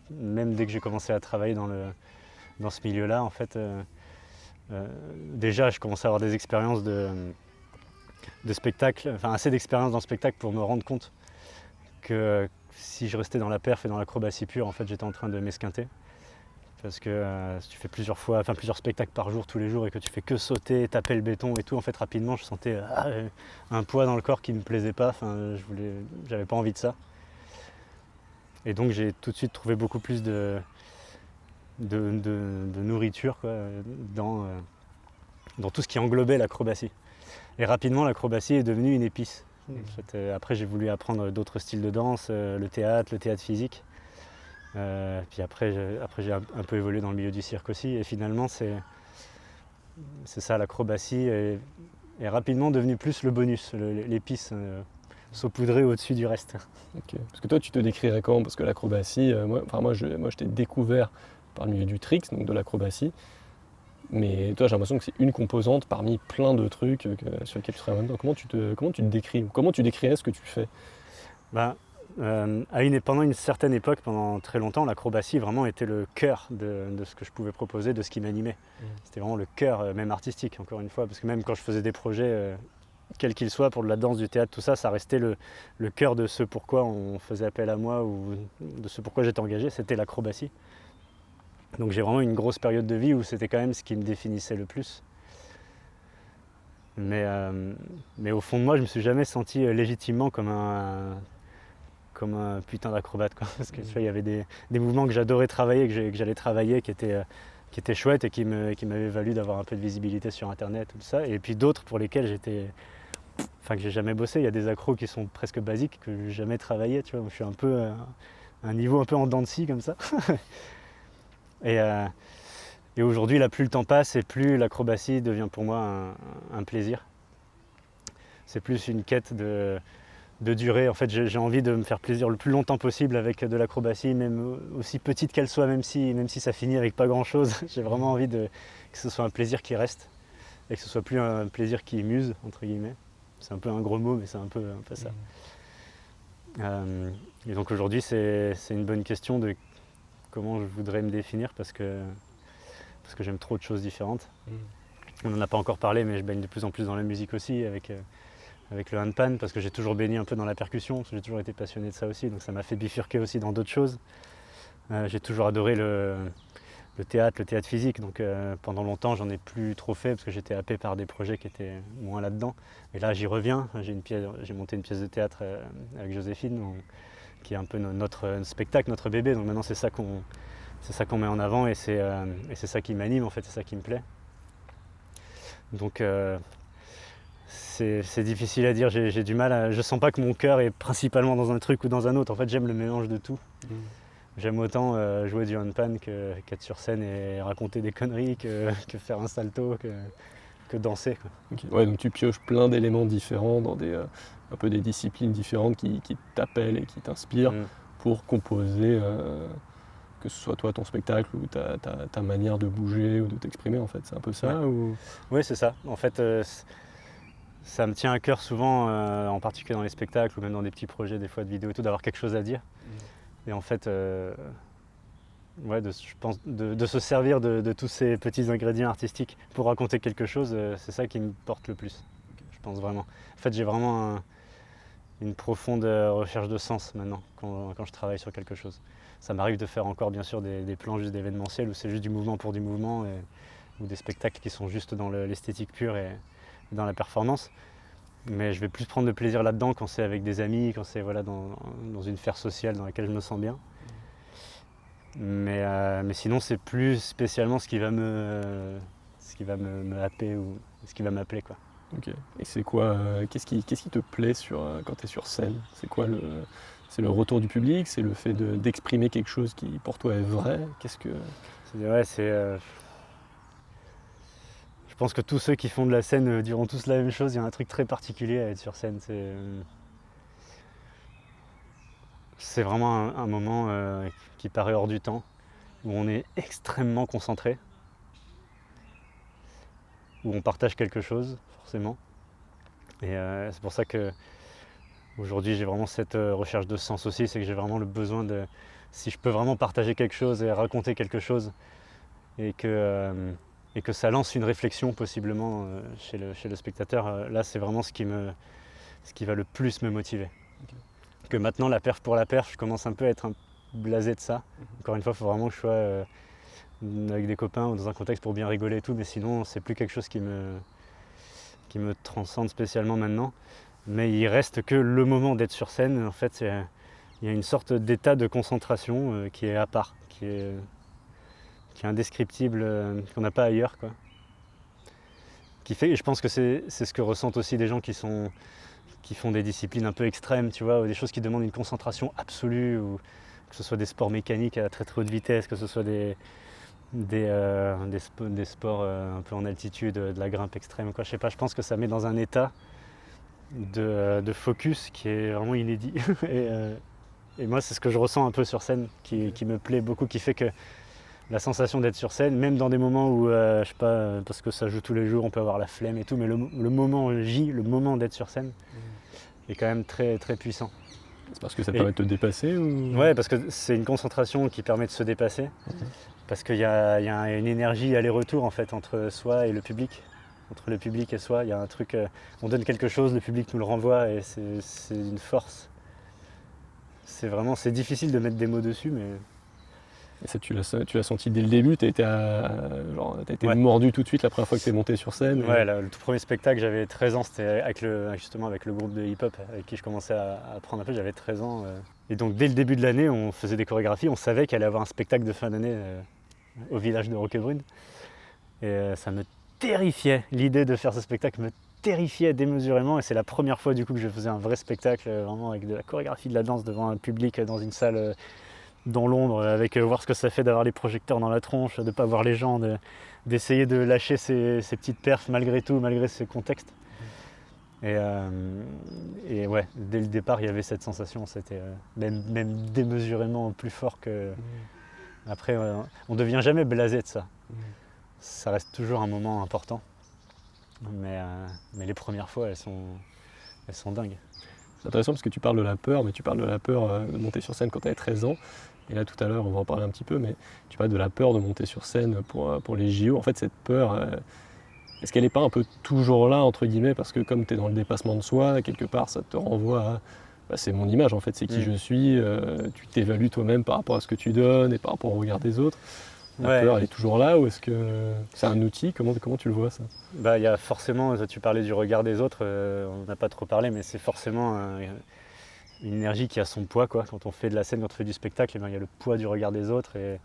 S1: Même dès que j'ai commencé à travailler dans ce milieu-là, en fait, déjà je commençais à avoir des expériences de spectacle, assez d'expérience dans le spectacle pour me rendre compte que si je restais dans la perf et dans l'acrobatie pure, en fait j'étais en train de m'esquinter. Parce que si tu fais plusieurs spectacles par jour, tous les jours, et que tu fais que sauter, taper le béton et tout, en fait rapidement je sentais un poids dans le corps qui ne me plaisait pas, j'avais pas envie de ça. Et donc j'ai tout de suite trouvé beaucoup plus de nourriture quoi, dans tout ce qui englobait l'acrobatie. Et rapidement l'acrobatie est devenue une épice. En fait, après j'ai voulu apprendre d'autres styles de danse, le théâtre physique. Puis après j'ai un peu évolué dans le milieu du cirque aussi et finalement c'est ça, l'acrobatie est rapidement devenu plus le bonus, l'épice saupoudrée au-dessus du reste.
S2: Okay. Parce que toi tu te décrirais comment? Parce que l'acrobatie, moi je t'ai découvert par le milieu du tricks, donc de l'acrobatie, mais toi j'ai l'impression que c'est une composante parmi plein de trucs sur lesquels tu travailles en même temps. Comment tu te décris ou comment tu décrirais ce que tu fais?
S1: Pendant une certaine époque, pendant très longtemps, l'acrobatie vraiment était le cœur de ce que je pouvais proposer, de ce qui m'animait. C'était vraiment le cœur, même artistique, encore une fois, parce que même quand je faisais des projets, quels qu'ils soient, pour de la danse, du théâtre, tout ça, ça restait le cœur de ce pourquoi on faisait appel à moi ou de ce pourquoi j'étais engagé, c'était l'acrobatie. Donc j'ai vraiment une grosse période de vie où c'était quand même ce qui me définissait le plus. Mais au fond de moi, je me suis jamais senti légitimement comme un putain d'acrobate quoi. Parce que tu vois, il y avait des mouvements que j'adorais travailler, que j'allais travailler, qui étaient chouettes et qui m'avaient valu d'avoir un peu de visibilité sur internet, tout ça. Et puis d'autres pour lesquels que j'ai jamais bossé. Il y a des accros qui sont presque basiques, que j'ai jamais travaillé, tu vois. Je suis un peu à un niveau un peu en dents de scie comme ça. Et aujourd'hui, là, plus le temps passe et plus l'acrobatie devient pour moi un plaisir. C'est plus une quête de durée. En fait, j'ai envie de me faire plaisir le plus longtemps possible avec de l'acrobatie, même aussi petite qu'elle soit, même si ça finit avec pas grand chose. J'ai vraiment envie que ce soit un plaisir qui reste et que ce soit plus un plaisir qui muse, entre guillemets. C'est un peu un gros mot, mais c'est un peu ça. Et donc aujourd'hui, c'est une bonne question de comment je voudrais me définir parce que j'aime trop de choses différentes. On n'en a pas encore parlé, mais je baigne de plus en plus dans la musique aussi, avec le handpan, parce que j'ai toujours baigné un peu dans la percussion, parce que j'ai toujours été passionné de ça aussi, donc ça m'a fait bifurquer aussi dans d'autres choses. J'ai toujours adoré le théâtre physique, donc pendant longtemps j'en ai plus trop fait, parce que j'étais happé par des projets qui étaient moins là-dedans. Et là j'y reviens, j'ai monté une pièce de théâtre avec Joséphine, qui est un peu notre spectacle, notre bébé, donc maintenant c'est ça qu'on met en avant et c'est ça qui m'anime en fait, c'est ça qui me plaît. Donc c'est difficile à dire, j'ai du mal je sens pas que mon cœur est principalement dans un truc ou dans un autre, en fait j'aime le mélange de tout. J'aime autant jouer du handpan qu'être sur scène et raconter des conneries que faire un salto, que danser quoi.
S2: Okay. Ouais, donc tu pioches plein d'éléments différents dans un peu des disciplines différentes qui t'appellent et qui t'inspirent pour composer que ce soit toi, ton spectacle, ou ta manière de bouger ou de t'exprimer, en fait. C'est un peu ça ou...
S1: Oui, c'est ça. En fait, ça me tient à cœur souvent, en particulier dans les spectacles ou même dans des petits projets, des fois de vidéos et tout, d'avoir quelque chose à dire. Et en fait, je pense de se servir de tous ces petits ingrédients artistiques pour raconter quelque chose, c'est ça qui me porte le plus. Je pense vraiment. En fait, j'ai vraiment une profonde recherche de sens maintenant quand je travaille sur quelque chose. Ça m'arrive de faire encore bien sûr des plans juste d'événementiel où c'est juste du mouvement pour du mouvement, ou des spectacles qui sont juste dans l'esthétique pure et dans la performance. Mais je vais plus prendre de plaisir là-dedans quand c'est avec des amis, quand c'est dans une sphère sociale dans laquelle je me sens bien. Mais sinon, c'est plus spécialement ce qui va me happer ou ce qui va m'appeler, quoi.
S2: Ok. Et c'est quoi, qu'est-ce qui te plaît quand tu es sur scène? C'est quoi c'est le retour du public? C'est le fait d'exprimer quelque chose qui pour toi est vrai? Qu'est-ce que...
S1: Je pense que tous ceux qui font de la scène diront tous la même chose. Il y a un truc très particulier à être sur scène. C'est vraiment un moment qui paraît hors du temps, où on est extrêmement concentré, où on partage quelque chose, forcément. Et c'est pour ça que aujourd'hui j'ai vraiment cette recherche de sens aussi, c'est que j'ai vraiment le besoin de, si je peux vraiment partager quelque chose et raconter quelque chose, et que ça lance une réflexion possiblement chez le spectateur, là c'est vraiment ce qui va le plus me motiver. Okay. Que maintenant la perf pour la perf, je commence un peu à être blasé de ça. Encore une fois, il faut vraiment que je sois avec des copains ou dans un contexte pour bien rigoler et tout, mais sinon c'est plus quelque chose qui me transcende spécialement maintenant. Mais il reste que le moment d'être sur scène, en fait, il y a une sorte d'état de concentration qui est à part, qui est indescriptible, qu'on n'a pas ailleurs, quoi. Qui fait, et je pense que c'est ce que ressentent aussi des gens qui font des disciplines un peu extrêmes, tu vois, ou des choses qui demandent une concentration absolue, ou que ce soit des sports mécaniques à très très haute vitesse, que ce soit des sports un peu en altitude, de la grimpe extrême, quoi. Je sais pas, je pense que ça met dans un état de focus qui est vraiment inédit. Et moi, c'est ce que je ressens un peu sur scène, qui me plaît beaucoup, qui fait que la sensation d'être sur scène, même dans des moments où, je sais pas, parce que ça joue tous les jours, on peut avoir la flemme et tout, mais le moment J, le moment d'être sur scène, est quand même très, très puissant.
S2: C'est parce que ça permet de te dépasser ou...
S1: Ouais, parce que c'est une concentration qui permet de se dépasser, parce qu'il y a une énergie aller-retour en fait entre soi et le public. Entre le public et soi, il y a un truc, on donne quelque chose, le public nous le renvoie et c'est une force. C'est difficile de mettre des mots dessus, mais...
S2: Et ça, tu l'as senti dès le début, t'as été mordu tout de suite la première fois que t'es monté sur scène.
S1: Ouais, le tout premier spectacle, j'avais 13 ans, c'était justement avec le groupe de hip-hop avec qui je commençais à apprendre un peu, j'avais 13 ans. Et donc dès le début de l'année, on faisait des chorégraphies, on savait qu'il allait y avoir un spectacle de fin d'année au village de Roquebrune. Et ça me terrifiait, l'idée de faire ce spectacle me terrifiait démesurément, et c'est la première fois du coup que je faisais un vrai spectacle, vraiment avec de la chorégraphie, de la danse devant un public dans une salle dans l'ombre, avec voir ce que ça fait d'avoir les projecteurs dans la tronche, de ne pas voir les gens, d'essayer de lâcher ces petites perfs malgré tout, malgré ce contexte. Et ouais, dès le départ, il y avait cette sensation, c'était même démesurément plus fort que... Après, on ne devient jamais blasé de ça. Ça reste toujours un moment important. Mais les premières fois, elles sont dingues.
S2: C'est intéressant parce que tu parles de la peur, mais tu parles de la peur de monter sur scène quand tu avais 13 ans. Et là, tout à l'heure, on va en parler un petit peu, mais tu parles de la peur de monter sur scène pour les JO. En fait, cette peur, est-ce qu'elle n'est pas un peu toujours là, entre guillemets, parce que comme tu es dans le dépassement de soi, quelque part, ça te renvoie à... c'est mon image, en fait, c'est qui je suis. Tu t'évalues toi-même par rapport à ce que tu donnes et par rapport au regard des autres. La peur, elle est toujours là, ou est-ce que c'est un outil? Comment tu le vois, ça?
S1: Il y a forcément, tu parlais du regard des autres, on n'a pas trop parlé, mais c'est forcément une énergie qui a son poids, quoi. Quand on fait de la scène, quand on fait du spectacle, il y a le poids du regard des autres, et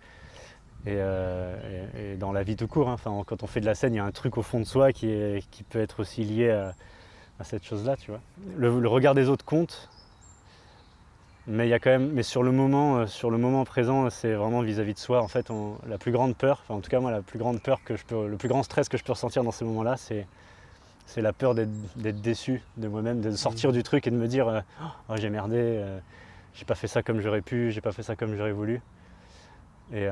S1: dans la vie tout court, hein. Enfin, quand on fait de la scène, il y a un truc au fond de soi qui peut être aussi lié à cette chose-là, tu vois. Le regard des autres compte, mais il y a quand même, mais sur le moment présent, c'est vraiment vis-à-vis de soi. En fait, la plus grande peur, en tout cas moi, la plus grande peur le plus grand stress que je peux ressentir dans ces moments-là, c'est la peur d'être déçu de moi-même, de sortir du truc et de me dire oh, j'ai merdé, j'ai pas fait ça comme j'aurais pu, j'ai pas fait ça comme j'aurais voulu. Et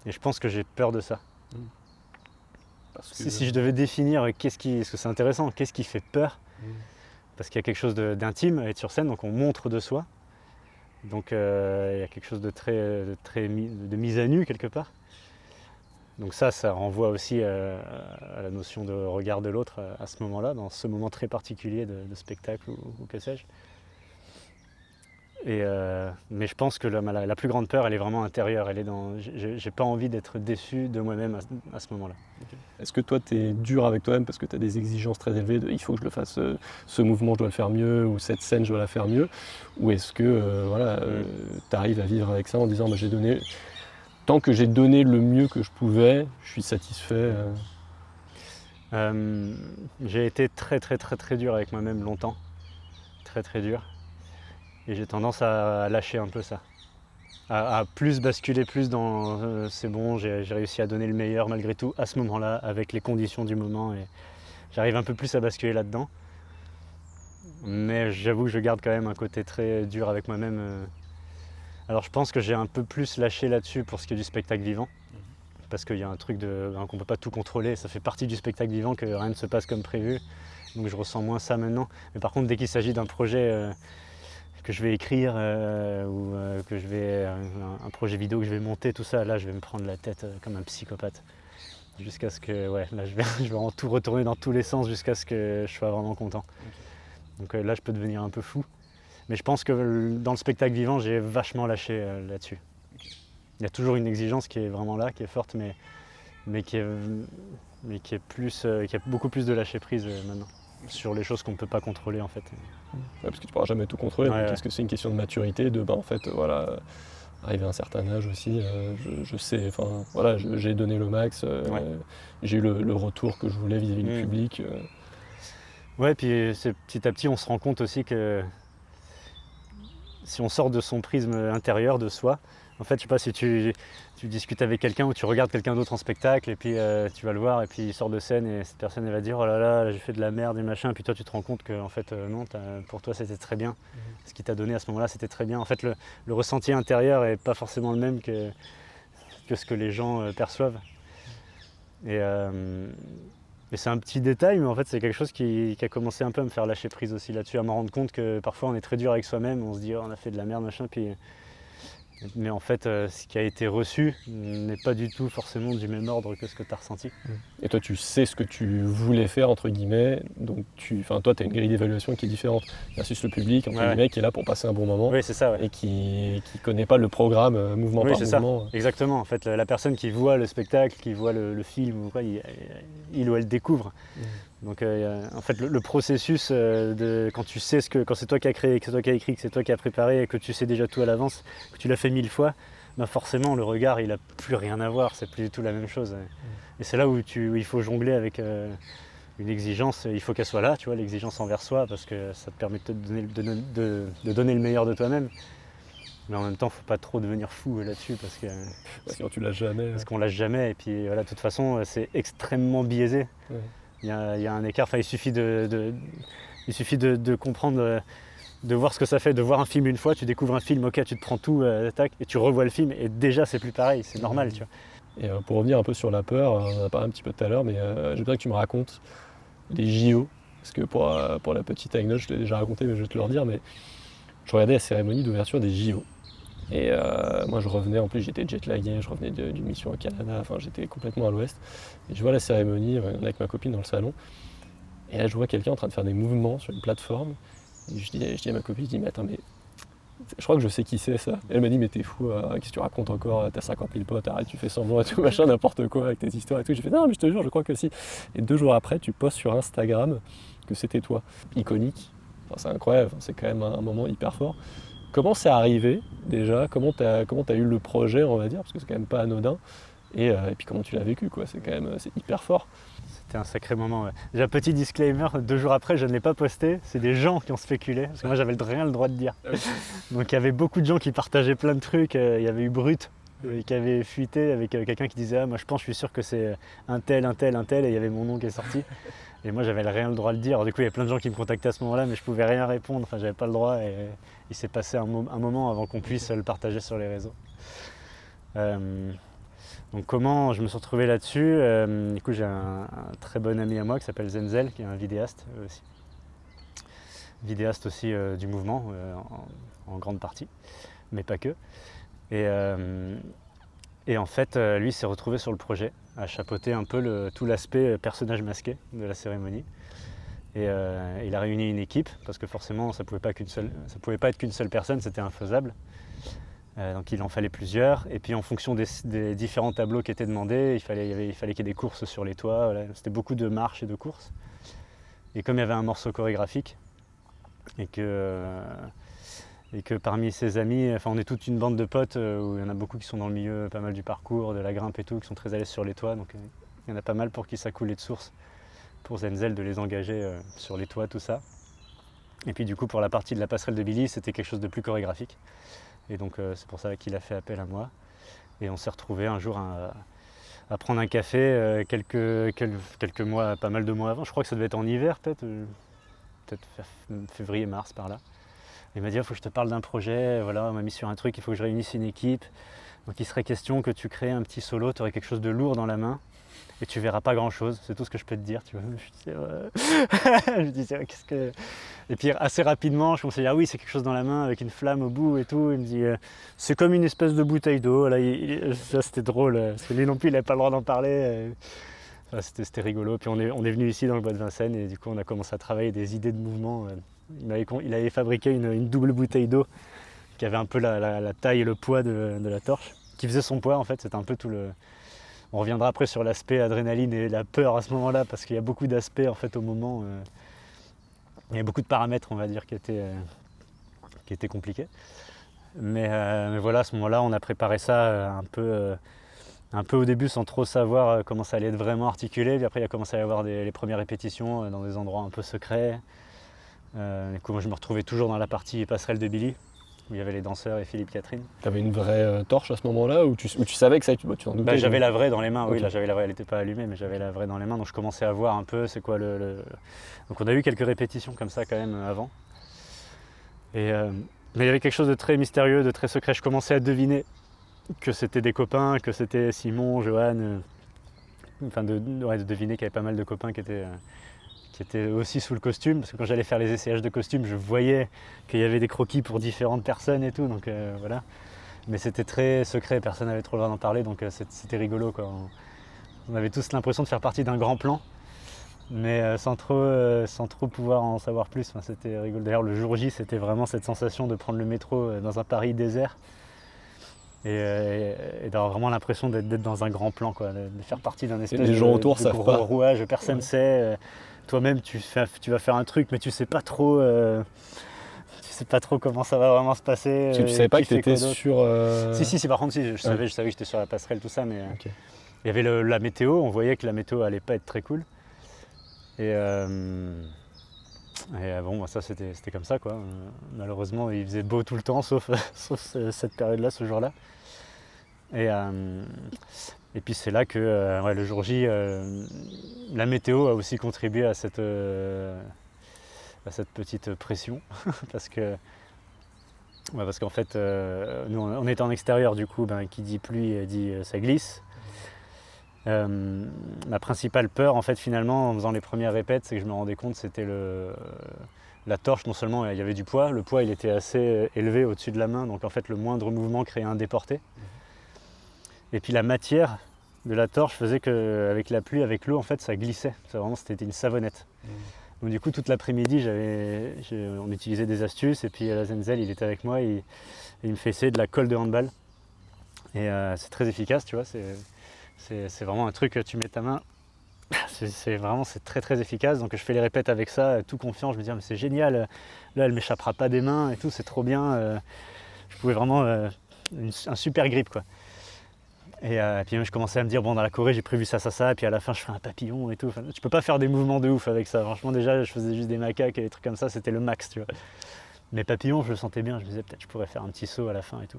S1: je pense que j'ai peur de ça.
S2: Parce que...
S1: Si je devais définir parce que c'est intéressant, qu'est-ce qui fait peur? Parce qu'il y a quelque chose d'intime à être sur scène, donc on montre de soi. Donc il y a quelque chose de mise à nu quelque part. Donc ça renvoie aussi à la notion de regard de l'autre à ce moment-là, dans ce moment très particulier de spectacle ou que sais-je. Mais je pense que la plus grande peur, elle est vraiment intérieure. J'ai pas envie d'être déçu de moi-même à ce moment-là.
S2: Okay. Est-ce que toi, tu es dur avec toi-même parce que tu as des exigences très élevées de il faut que je le fasse, ce mouvement, je dois le faire mieux, ou cette scène, je dois la faire mieux? Ou est-ce que tu arrives à vivre avec ça en disant j'ai donné, tant que j'ai donné le mieux que je pouvais, je suis satisfait?
S1: J'ai été très très très très dur avec moi-même longtemps. Très très dur. Et j'ai tendance à lâcher un peu ça, à plus basculer plus dans c'est bon, j'ai réussi à donner le meilleur malgré tout à ce moment-là, avec les conditions du moment, et j'arrive un peu plus à basculer là-dedans. Mais j'avoue que je garde quand même un côté très dur avec moi-même. Alors je pense que j'ai un peu plus lâché là-dessus pour ce qui est du spectacle vivant, parce qu'il y a un truc qu'on ne peut pas tout contrôler, ça fait partie du spectacle vivant que rien ne se passe comme prévu, donc je ressens moins ça maintenant. Mais par contre, dès qu'il s'agit d'un projet que je vais écrire ou que je vais un projet vidéo que je vais monter, tout ça, là je vais me prendre la tête comme un psychopathe jusqu'à ce que là je vais vraiment tout retourner dans tous les sens jusqu'à ce que je sois vraiment content. Donc là je peux devenir un peu fou, mais je pense que dans le spectacle vivant j'ai vachement lâché là-dessus. Il y a toujours une exigence qui est vraiment là, qui est forte, mais qui est beaucoup plus de lâcher prise maintenant sur les choses qu'on ne peut pas contrôler en fait.
S2: Parce que tu ne pourras jamais tout contrôler, donc est-ce que c'est une question de maturité, arrivé à un certain âge aussi, je sais, j'ai donné le max, j'ai eu le retour que je voulais vis-à-vis du public.
S1: Ouais, puis petit à petit on se rend compte aussi que si on sort de son prisme intérieur de soi, en fait, je sais pas si tu discutes avec quelqu'un ou tu regardes quelqu'un d'autre en spectacle et puis tu vas le voir et puis il sort de scène et cette personne elle va dire oh là là j'ai fait de la merde et machin, puis toi tu te rends compte que en fait non, pour toi c'était très bien, ce qu'il t'a donné à ce moment-là c'était très bien. En fait le ressenti intérieur est pas forcément le même que ce que les gens perçoivent. Et c'est un petit détail, mais en fait c'est quelque chose qui a commencé un peu à me faire lâcher prise aussi là-dessus, à me rendre compte que parfois on est très dur avec soi-même, on se dit oh, on a fait de la merde machin, mais en fait ce qui a été reçu n'est pas du tout forcément du même ordre que ce que tu as ressenti.
S2: Et toi tu sais ce que tu voulais faire entre guillemets, donc toi tu as une grille d'évaluation qui est différente versus le public entre guillemets qui est là pour passer un bon moment.
S1: Oui, c'est ça,
S2: et qui connaît pas le programme mouvement par mouvement.
S1: Ça. Exactement, en fait la personne qui voit le spectacle, qui voit le film ou quoi, il ou elle découvre. Donc en fait le processus quand tu sais quand c'est toi qui as créé, que c'est toi qui as écrit, que c'est toi qui as préparé et que tu sais déjà tout à l'avance, que tu l'as fait 1000 fois, forcément le regard il a plus rien à voir, c'est plus du tout la même chose. Et c'est là où il faut jongler avec une exigence, il faut qu'elle soit là, tu vois, l'exigence envers soi, parce que ça te permet de donner le meilleur de toi-même. Mais en même temps, il ne faut pas trop devenir fou là-dessus parce
S2: que tu lâches jamais.
S1: Parce qu'on lâche jamais, et puis voilà, de toute façon c'est extrêmement biaisé. Il y a un écart, il suffit de comprendre, de voir ce que ça fait, de voir un film une fois, tu découvres un film, ok, tu te prends tout, tac, et tu revois le film, et déjà c'est plus pareil, c'est normal, tu vois.
S2: Et pour revenir un peu sur la peur, on en a parlé un petit peu tout à l'heure, mais j'ai besoin que tu me racontes les JO, parce que pour la petite anecdote, je te l'ai déjà raconté, mais je vais te le redire, mais je regardais la cérémonie d'ouverture des JO. Et moi je revenais, en plus j'étais jet-lagué, je revenais d'une mission au Canada, j'étais complètement à l'ouest. Et je vois la cérémonie avec ma copine dans le salon. Et là je vois quelqu'un en train de faire des mouvements sur une plateforme. Et je dis à ma copine, mais attends, mais je crois que je sais qui c'est ça. Et elle m'a dit mais t'es fou, qu'est-ce que tu racontes encore, t'as 50 000 potes, arrête, tu fais semblant et tout, machin, n'importe quoi avec tes histoires et tout. J'ai fait non mais je te jure, je crois que si. Et 2 jours après tu postes sur Instagram que c'était toi. Iconique, c'est incroyable, c'est quand même un moment hyper fort. Comment c'est arrivé déjà? Comment t'as eu le projet, on va dire, parce que c'est quand même pas anodin, et puis comment tu l'as vécu, quoi? C'est hyper fort.
S1: C'était un sacré moment. Ouais. Déjà petit disclaimer, 2 jours après je ne l'ai pas posté, c'est des gens qui ont spéculé, parce que moi j'avais rien le droit de dire. Donc il y avait beaucoup de gens qui partageaient plein de trucs, il y avait eu Brut qui avait fuité avec quelqu'un qui disait moi je suis sûr que c'est un tel, et il y avait mon nom qui est sorti. Et moi j'avais rien le droit de dire. Alors, du coup il y avait plein de gens qui me contactaient à ce moment-là, mais je pouvais rien répondre, j'avais pas le droit, et il s'est passé un moment avant qu'on puisse le partager sur les réseaux. Donc comment je me suis retrouvé là-dessus, du coup j'ai un très bon ami à moi qui s'appelle Zenzel, qui est un vidéaste aussi. Vidéaste aussi du mouvement en grande partie, mais pas que. Et en fait, lui s'est retrouvé sur le projet, à chapeauter un peu tout l'aspect personnage masqué de la cérémonie. Et il a réuni une équipe, parce que forcément ça pouvait pas être qu'une seule personne, c'était infaisable. Donc il en fallait plusieurs, et puis en fonction des différents tableaux qui étaient demandés, il fallait qu'il y ait des courses sur les toits, voilà. C'était beaucoup de marches et de courses. Et comme il y avait un morceau chorégraphique, et que parmi ses amis, enfin on est toute une bande de potes où il y en a beaucoup qui sont dans le milieu pas mal du parcours, de la grimpe et tout, qui sont très à l'aise sur les toits, donc il y en a pas mal pour qui ça coulait de source, pour Zenzel de les engager sur les toits, tout ça. Et puis du coup pour la partie de la passerelle de Billy, c'était quelque chose de plus chorégraphique. Et donc c'est pour ça qu'il a fait appel à moi. Et on s'est retrouvés un jour à prendre un café quelques mois, pas mal de mois avant. Je crois que ça devait être en hiver peut-être février-mars par là. Il m'a dit il faut que je te parle d'un projet, voilà, on m'a mis sur un truc, il faut que je réunisse une équipe. Donc il serait question que tu crées un petit solo, tu aurais quelque chose de lourd dans la main et tu verras pas grand chose, c'est tout ce que je peux te dire, tu vois. Je disais qu'est-ce que. Et puis assez rapidement, je commençais à dire oui, c'est quelque chose dans la main avec une flamme au bout et tout. Il me dit c'est comme une espèce de bouteille d'eau. Là, ça c'était drôle, parce que lui non plus il n'avait pas le droit d'en parler. C'était rigolo. Puis on est venu ici dans le bois de Vincennes et du coup on a commencé à travailler des idées de mouvement. Il avait fabriqué une double bouteille d'eau qui avait un peu la taille et le poids de la torche, qui faisait son poids en fait. C'était un peu tout le. On reviendra après sur l'aspect adrénaline et la peur à ce moment-là, parce qu'il y a beaucoup d'aspects en fait au moment. Il y a beaucoup de paramètres, on va dire, qui étaient compliqués. Mais voilà, à ce moment-là, on a préparé ça un peu au début sans trop savoir comment ça allait être vraiment articulé. Puis après, il a commencé à y avoir les premières répétitions dans des endroits un peu secrets. Du coup, moi, je me retrouvais toujours dans la partie passerelle de Billy, où il y avait les danseurs et Philippe Catherine.
S2: Tu avais une vraie torche à ce moment-là, ou tu savais que ça, tu en doutais?
S1: J'avais la vraie dans les mains, okay. Oui, là j'avais la vraie, elle n'était pas allumée, mais j'avais la vraie dans les mains, donc je commençais à voir un peu c'est quoi Donc on a eu quelques répétitions comme ça quand même avant. Mais il y avait quelque chose de très mystérieux, de très secret. Je commençais à deviner que c'était des copains, que c'était Simon, Johan, enfin de deviner qu'il y avait pas mal de copains qui étaient aussi sous le costume, parce que quand j'allais faire les essayages de costumes, je voyais qu'il y avait des croquis pour différentes personnes et tout, donc voilà. Mais c'était très secret, personne n'avait trop le droit d'en parler, donc c'était rigolo, quoi. On avait tous l'impression de faire partie d'un grand plan, mais sans trop pouvoir en savoir plus. Enfin, c'était rigolo. D'ailleurs, le jour J, c'était vraiment cette sensation de prendre le métro dans un Paris désert et d'avoir vraiment l'impression d'être dans un grand plan, quoi, de faire partie d'un espèce
S2: les gens autour
S1: de gros rouage, personne ne sait. Toi-même, tu vas faire un truc, mais tu sais pas trop. Tu sais pas trop comment ça va vraiment se passer.
S2: Tu savais pas que tu étais sur.
S1: Si, par contre, si, je savais que j'étais sur la passerelle, tout ça, mais okay. Il y avait la météo, on voyait que la météo allait pas être très cool. Et bon, ça c'était comme ça, quoi. Malheureusement, il faisait beau tout le temps, sauf cette période-là, ce jour-là. Et puis c'est là que le jour J, la météo a aussi contribué à cette petite pression parce qu'en fait nous on était en extérieur, du coup qui dit pluie dit ça glisse. Ma principale peur en fait finalement en faisant les premières répètes, c'est que je me rendais compte c'était la torche. Non seulement il y avait du poids, le poids il était assez élevé au-dessus de la main, donc en fait le moindre mouvement créait un déporté. Et puis la matière de la torche faisait qu'avec la pluie, avec l'eau, en fait ça glissait, c'était une savonnette. Donc du coup toute l'après-midi on utilisait des astuces, et puis la Zenzel il était avec moi et il me fait essayer de la colle de handball. Et c'est très efficace, tu vois, c'est vraiment un truc, tu mets ta main, c'est très très efficace. Donc je fais les répètes avec ça, tout confiant, je me dis mais c'est génial, là elle m'échappera pas des mains et tout, c'est trop bien. Je pouvais vraiment un super grip, quoi. Et puis je commençais à me dire bon, dans la choré j'ai prévu ça, et puis à la fin je fais un papillon et tout. Enfin, tu peux pas faire des mouvements de ouf avec ça. Franchement, déjà je faisais juste des macaques et des trucs comme ça, c'était le max, tu vois. Mais papillon, je le sentais bien, je me disais peut-être je pourrais faire un petit saut à la fin et tout.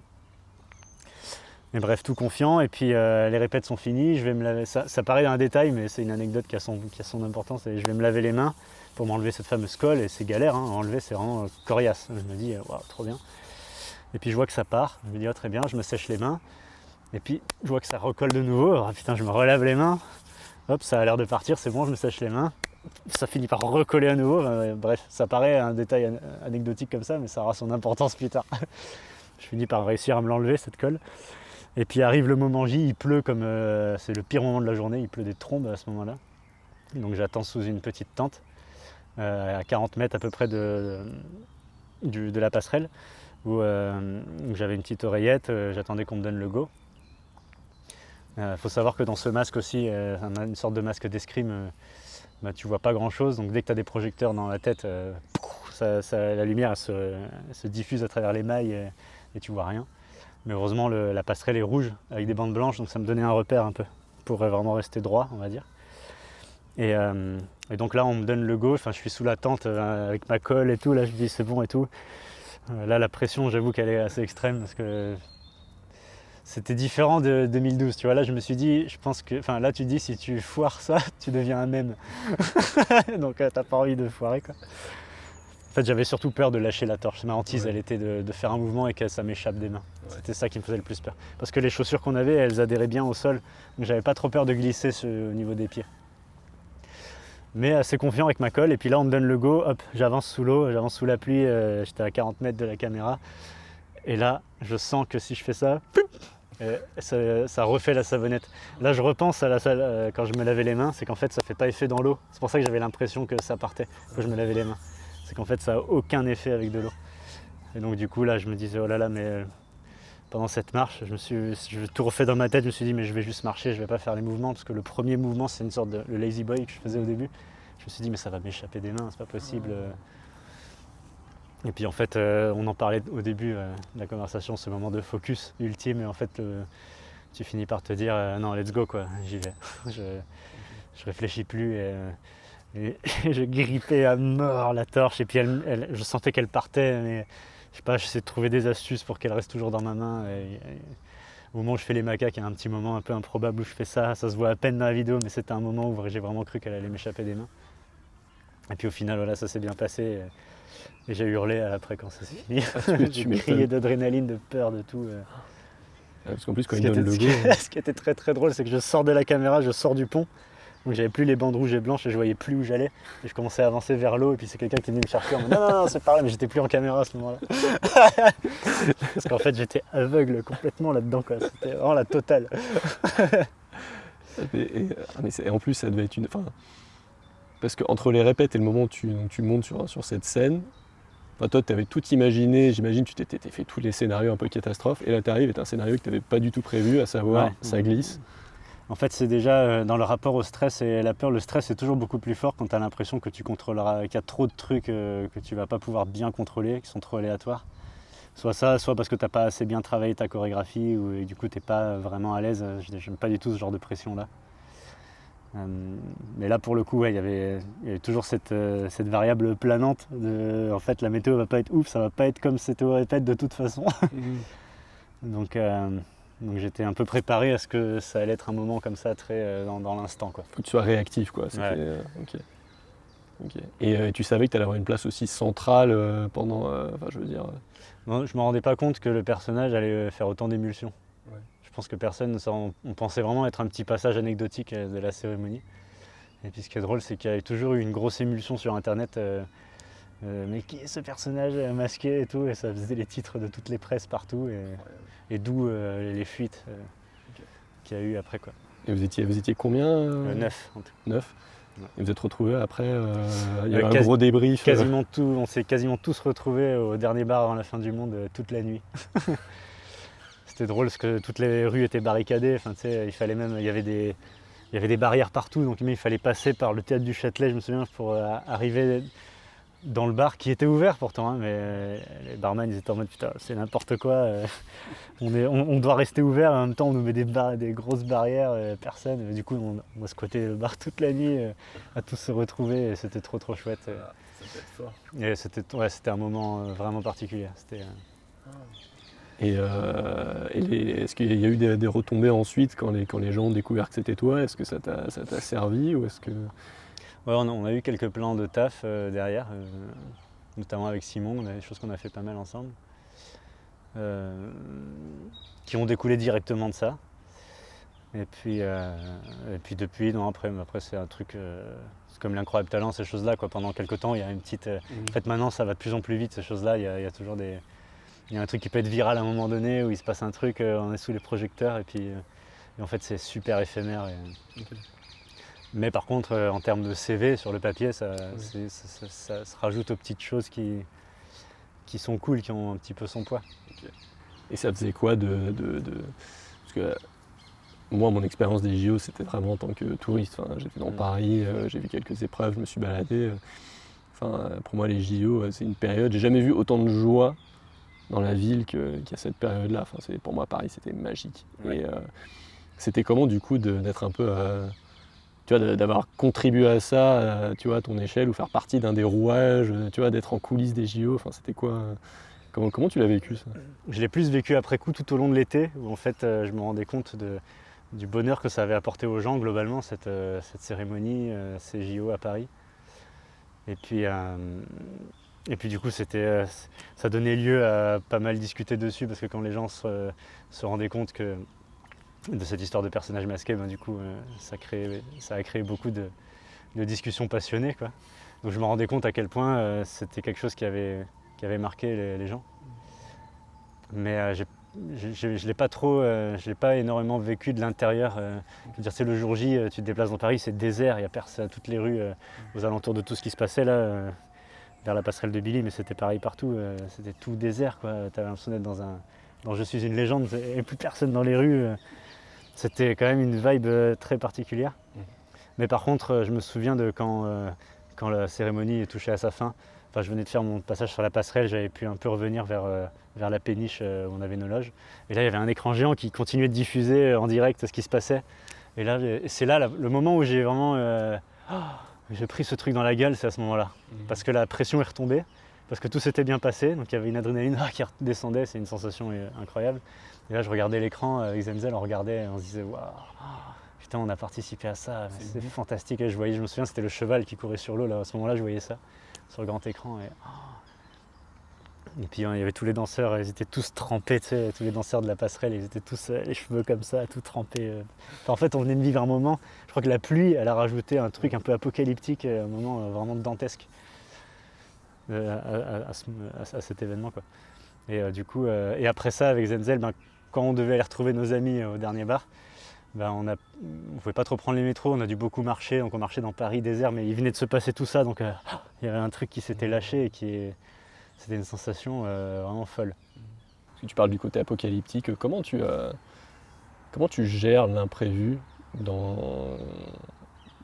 S1: Mais bref, tout confiant, et puis les répètes sont finies, je vais me laver. Ça paraît un détail, mais c'est une anecdote qui a son importance. Et je vais me laver les mains pour m'enlever cette fameuse colle, et c'est galère, hein, à enlever, c'est vraiment coriace. Je me dis waouh, trop bien. Et puis je vois que ça part, je me dis oh, très bien, je me sèche les mains. Et puis je vois que ça recolle de nouveau, alors, putain je me relève les mains, hop ça a l'air de partir, c'est bon je me sèche les mains, ça finit par recoller à nouveau, bref ça paraît un détail anecdotique comme ça mais ça aura son importance plus tard. Je finis par réussir à me l'enlever cette colle. Et puis arrive le moment J, il pleut comme c'est le pire moment de la journée, il pleut des trombes à ce moment-là. Donc j'attends sous une petite tente, à 40 mètres à peu près de la passerelle, où j'avais une petite oreillette, j'attendais qu'on me donne le go. Faut savoir que dans ce masque aussi, une sorte de masque d'escrime, tu vois pas grand chose, donc dès que tu as des projecteurs dans la tête, la lumière elle se diffuse à travers les mailles et tu vois rien. Mais heureusement la passerelle est rouge avec des bandes blanches, donc ça me donnait un repère un peu pour vraiment rester droit on va dire. Et donc là on me donne le go, je suis sous la tente avec ma colle et tout, là je me dis c'est bon et tout. Là la pression j'avoue qu'elle est assez extrême parce que c'était différent de 2012, tu vois, là je me suis dit, je pense que, là tu te dis si tu foires ça, tu deviens un mème. Donc t'as pas envie de foirer quoi. En fait j'avais surtout peur de lâcher la torche, ma hantise elle était de faire un mouvement et que ça m'échappe des mains. Ouais. C'était ça qui me faisait le plus peur. Parce que les chaussures qu'on avait, elles adhéraient bien au sol, donc j'avais pas trop peur de glisser au niveau des pieds. Mais assez confiant avec ma colle, et puis là on me donne le go, hop, j'avance sous l'eau, j'avance sous la pluie, j'étais à 40 mètres de la caméra, et là je sens que si je fais ça, ça refait la savonnette. Là je repense à la salle quand je me lavais les mains, c'est qu'en fait ça fait pas effet dans l'eau, c'est pour ça que j'avais l'impression que ça partait quand je me lavais les mains. C'est qu'en fait ça n'a aucun effet avec de l'eau. Et donc du coup là je me disais oh là là mais pendant cette marche je tout refait dans ma tête, je me suis dit mais je vais juste marcher, je vais pas faire les mouvements parce que le premier mouvement c'est une sorte de le lazy boy que je faisais au début. Je me suis dit mais ça va m'échapper des mains, c'est pas possible. Et puis en fait on en parlait au début de la conversation, ce moment de focus ultime et en fait tu finis par te dire non let's go quoi, j'y vais. je réfléchis plus et je grippais à mort la torche et puis je sentais qu'elle partait mais je sais pas, j'essaie de trouver des astuces pour qu'elle reste toujours dans ma main et au moment où je fais les macaques, il y a un petit moment un peu improbable où je fais ça se voit à peine dans la vidéo mais c'était un moment où j'ai vraiment cru qu'elle allait m'échapper des mains. Et puis au final voilà, ça s'est bien passé et j'ai hurlé après quand ça s'est fini. J'ai crié d'adrénaline, de peur, de tout.
S2: Parce qu'en plus quand il donne le go...
S1: Ce qui était très très drôle c'est que je sors de la caméra, je sors du pont. Donc j'avais plus les bandes rouges et blanches et je voyais plus où j'allais. Et je commençais à avancer vers l'eau et puis c'est quelqu'un qui est venu me chercher en me disant non, c'est par là, mais j'étais plus en caméra à ce moment-là. Parce qu'en fait j'étais aveugle complètement là-dedans quoi. C'était vraiment la totale.
S2: Mais en plus ça devait être une... parce qu'entre les répètes et le moment où tu montes sur cette scène, toi tu avais tout imaginé, j'imagine tu t'étais fait tous les scénarios un peu catastrophes et là tu arrives et un scénario que tu n'avais pas du tout prévu, à savoir ça glisse.
S1: En fait, c'est déjà dans le rapport au stress et la peur, le stress est toujours beaucoup plus fort quand tu as l'impression que tu contrôleras, qu'il y a trop de trucs que tu vas pas pouvoir bien contrôler, qui sont trop aléatoires. Soit ça, soit parce que tu n'as pas assez bien travaillé ta chorégraphie et du coup tu n'es pas vraiment à l'aise. J'aime pas du tout ce genre de pression-là. Mais là pour le coup, il y avait toujours cette variable planante en fait la météo va pas être ouf, ça va pas être comme c'était au répète de toute façon. Donc j'étais un peu préparé à ce que ça allait être un moment comme ça, très dans l'instant quoi.
S2: Faut que tu sois réactif quoi. Ok. Et tu savais que tu allais avoir une place aussi centrale pendant, je veux dire...
S1: Non, je me rendais pas compte que le personnage allait faire autant d'émulsions. Ouais. Je pense que personne, on pensait vraiment être un petit passage anecdotique de la cérémonie. Et puis ce qui est drôle, c'est qu'il y a toujours eu une grosse émulsion sur internet. Mais qui est ce personnage masqué et tout, et ça faisait les titres de toutes les presses partout, et d'où les fuites qu'il y a eu après quoi.
S2: Et vous étiez combien
S1: 9 en tout.
S2: 9 ouais. Et vous êtes retrouvés après il y a eu un gros débrief
S1: on s'est quasiment tous retrouvés au dernier bar avant la fin du monde toute la nuit. C'était drôle parce que toutes les rues étaient barricadées, il fallait même, il y avait des barrières partout, donc il fallait passer par le théâtre du Châtelet, je me souviens, pour arriver dans le bar qui était ouvert pourtant, mais les barman ils étaient en mode putain c'est n'importe quoi, on doit rester ouvert et en même temps on nous met des grosses barrières, personne, et du coup on a squatté le bar toute la nuit à tous se retrouver et c'était trop chouette. Ça peut être fort. Et c'était un moment vraiment particulier.
S2: Est-ce qu'il y a eu des retombées ensuite quand les gens ont découvert que c'était toi? Est-ce que ça t'a servi ou est-ce que...
S1: Ouais, on a eu quelques plans de taf derrière, notamment avec Simon, on a des choses qu'on a fait pas mal ensemble, qui ont découlé directement de ça. Et puis depuis, non, après c'est un truc, c'est comme l'incroyable talent, ces choses-là, quoi. Pendant quelques temps, il y a une petite... En fait, maintenant, ça va de plus en plus vite, ces choses-là. Il y a toujours des... Il y a un truc qui peut être viral à un moment donné, où il se passe un truc, on est sous les projecteurs, et puis et en fait, c'est super éphémère. Okay. Mais par contre, en termes de CV, sur le papier, ça se rajoute aux petites choses qui sont cool, qui ont un petit peu son poids.
S2: Okay. Et ça faisait quoi Parce que moi, mon expérience des JO, c'était vraiment en tant que touriste. Enfin, j'étais dans Paris, j'ai vu quelques épreuves, je me suis baladé. Enfin, pour moi, les JO, c'est une période. J'ai jamais vu autant de joie dans la ville qu'à cette période-là. Enfin, pour moi, Paris, c'était magique. Ouais. Et c'était comment, du coup, d'être un peu... tu vois, d'avoir contribué à ça, tu vois, à ton échelle, ou faire partie d'un des rouages, tu vois, d'être en coulisses des JO. Enfin, c'était quoi comment tu l'as vécu, ça?
S1: Je l'ai plus vécu après coup, tout au long de l'été, où en fait, je me rendais compte du bonheur que ça avait apporté aux gens globalement, cette cérémonie, ces JO à Paris. Et puis du coup, ça donnait lieu à pas mal discuter dessus, parce que quand les gens se rendaient compte de cette histoire de personnage masqué, ben, du coup, ça a créé beaucoup de discussions passionnées, quoi. Donc je me rendais compte à quel point c'était quelque chose qui avait marqué les gens. Mais je l'ai pas énormément vécu de l'intérieur. Je veux dire, c'est le jour J, tu te déplaces dans Paris, c'est désert, il y a personne, toutes les rues aux alentours de tout ce qui se passait là, vers la passerelle de Billy, mais c'était pareil partout, c'était tout désert, quoi. T'avais l'impression d'être dans Je suis une légende, et plus personne dans les rues. C'était quand même une vibe très particulière. Mais par contre, je me souviens de quand la cérémonie touchait à sa fin. Enfin, je venais de faire mon passage sur la passerelle, j'avais pu un peu revenir vers la péniche où on avait nos loges. Et là, il y avait un écran géant qui continuait de diffuser en direct ce qui se passait. Et là, c'est là le moment où j'ai vraiment j'ai pris ce truc dans la gueule, c'est à ce moment-là. Parce que la pression est retombée, parce que tout s'était bien passé. Donc il y avait une adrénaline qui redescendait, c'est une sensation incroyable. Et là, je regardais l'écran avec Zenzel, on se disait waouh, putain, on a participé à ça, c'est fantastique. Et je me souviens, c'était le cheval qui courait sur l'eau, là, à ce moment-là, je voyais ça sur le grand écran. Et puis il y avait tous les danseurs, ils étaient tous trempés, tu sais, tous les danseurs de la passerelle, ils étaient tous les cheveux comme ça, tout trempés. Enfin, en fait, on venait de vivre un moment, je crois que la pluie, elle a rajouté un truc un peu apocalyptique, un moment vraiment dantesque à cet événement, quoi. Et du coup, et après ça, avec Zenzel, quand on devait aller retrouver nos amis au dernier bar, on ne pouvait pas trop prendre les métros, on a dû beaucoup marcher, donc on marchait dans Paris désert, mais il venait de se passer tout ça, donc il y avait un truc qui s'était lâché et c'était une sensation vraiment folle.
S2: Parce que tu parles du côté apocalyptique, comment tu gères l'imprévu dans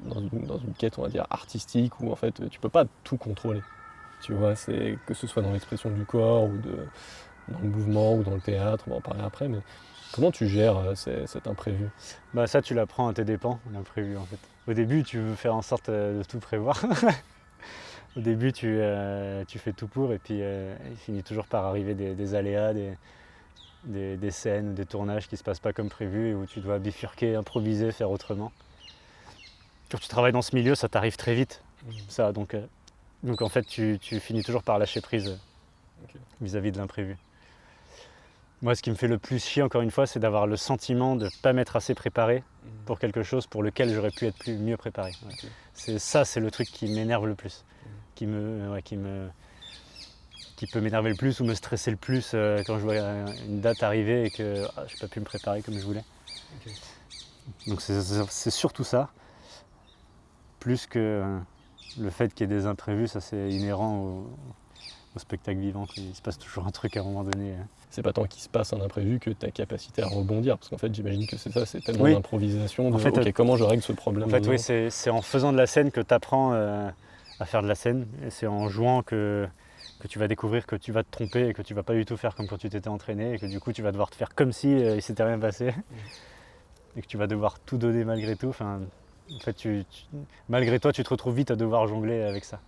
S2: une quête, on va dire, artistique, où en fait tu peux pas tout contrôler, tu vois, c'est que ce soit dans l'expression du corps ou dans le mouvement ou dans le théâtre, on va en parler après, mais comment tu gères cet imprévu?
S1: Ça, tu l'apprends à tes dépens, l'imprévu, en fait. Au début, tu veux faire en sorte de tout prévoir. Au début, tu fais tout pour, et puis il finit toujours par arriver des aléas, des scènes, des tournages qui ne se passent pas comme prévu, et où tu dois bifurquer, improviser, faire autrement. Quand tu travailles dans ce milieu, ça t'arrive très vite. Ça, donc en fait, tu finis toujours par lâcher prise vis-à-vis de l'imprévu. Moi, ce qui me fait le plus chier, encore une fois, c'est d'avoir le sentiment de ne pas m'être assez préparé pour quelque chose pour lequel j'aurais pu être mieux préparé. Ouais. Okay. C'est le truc qui m'énerve le plus, qui peut m'énerver le plus ou me stresser le plus quand je vois une date arriver et que je n'ai pas pu me préparer comme je voulais. Okay. Donc c'est surtout ça, plus que le fait qu'il y ait des imprévus, ça c'est inhérent au spectacle vivant, il se passe toujours un truc à un moment donné.
S2: C'est pas tant qu'il se passe un imprévu que ta capacité à rebondir, parce qu'en fait j'imagine que c'est ça, c'est tellement d'improvisation, en fait, comment je règle ce problème.
S1: En fait oui, c'est en faisant de la scène que tu apprends à faire de la scène, et c'est en jouant que tu vas découvrir que tu vas te tromper et que tu vas pas du tout faire comme quand tu t'étais entraîné, et que du coup tu vas devoir te faire comme si il s'était rien passé, et que tu vas devoir tout donner malgré tout. Enfin, en fait, malgré toi, tu te retrouves vite à devoir jongler avec ça.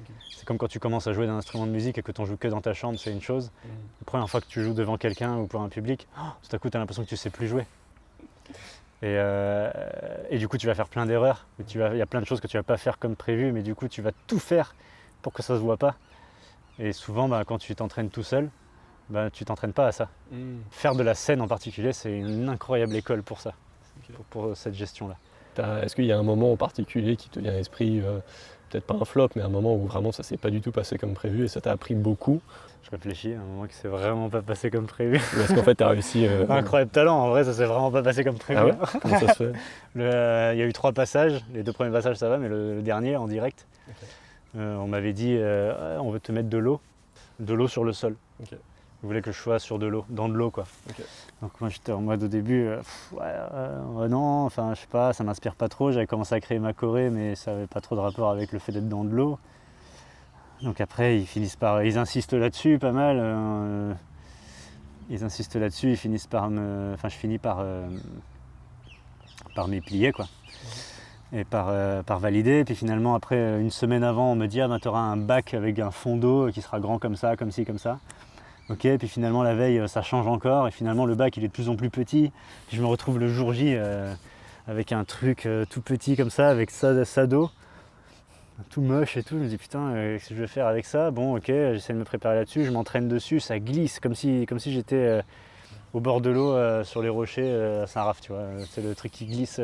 S1: Okay. C'est comme quand tu commences à jouer d'un instrument de musique et que tu en joues que dans ta chambre, c'est une chose. La première fois que tu joues devant quelqu'un ou pour un public, tout à coup tu as l'impression que tu sais plus jouer. Et du coup tu vas faire plein d'erreurs. Il y a plein de choses que tu vas pas faire comme prévu, mais du coup tu vas tout faire pour que ça se voit pas. Et souvent quand tu t'entraînes tout seul, bah, tu t'entraînes pas à ça. Faire de la scène en particulier, c'est une incroyable école pour ça, pour cette gestion-là.
S2: Est-ce qu'il y a un moment en particulier qui te vient à l'esprit, peut-être pas un flop, mais un moment où vraiment ça s'est pas du tout passé comme prévu et ça t'a appris beaucoup?
S1: Je réfléchis, à un moment qui s'est vraiment pas passé comme prévu.
S2: Ou est-ce qu'en fait tu as réussi...
S1: Incroyable talent, en vrai ça s'est vraiment pas passé comme prévu.
S2: Ah ouais? Comment ça se fait?
S1: Il y a eu 3 passages, les 2 premiers passages ça va, mais le dernier en direct, on m'avait dit on veut te mettre de l'eau sur le sol. Ils voulaient que je sois sur de l'eau, dans de l'eau quoi. Donc moi j'étais en mode au début, non, enfin je sais pas, ça m'inspire pas trop, j'avais commencé à créer ma choré mais ça avait pas trop de rapport avec le fait d'être dans de l'eau. Donc après ils insistent là-dessus pas mal, ils finissent par je finis par m'y plier quoi. Et par valider, et puis finalement après une semaine avant on me dit tu auras un bac avec un fond d'eau qui sera grand comme ça, comme ci, comme ça. Ok, puis finalement la veille ça change encore et finalement le bac il est de plus en plus petit. Puis je me retrouve le jour J avec un truc tout petit comme ça, avec ça d'eau, tout moche et tout. Je me dis putain, qu'est-ce que je vais faire avec ça? Bon ok, j'essaie de me préparer là-dessus, je m'entraîne dessus, ça glisse comme si j'étais au bord de l'eau sur les rochers à Saint-Raph, tu vois. C'est le truc qui glisse,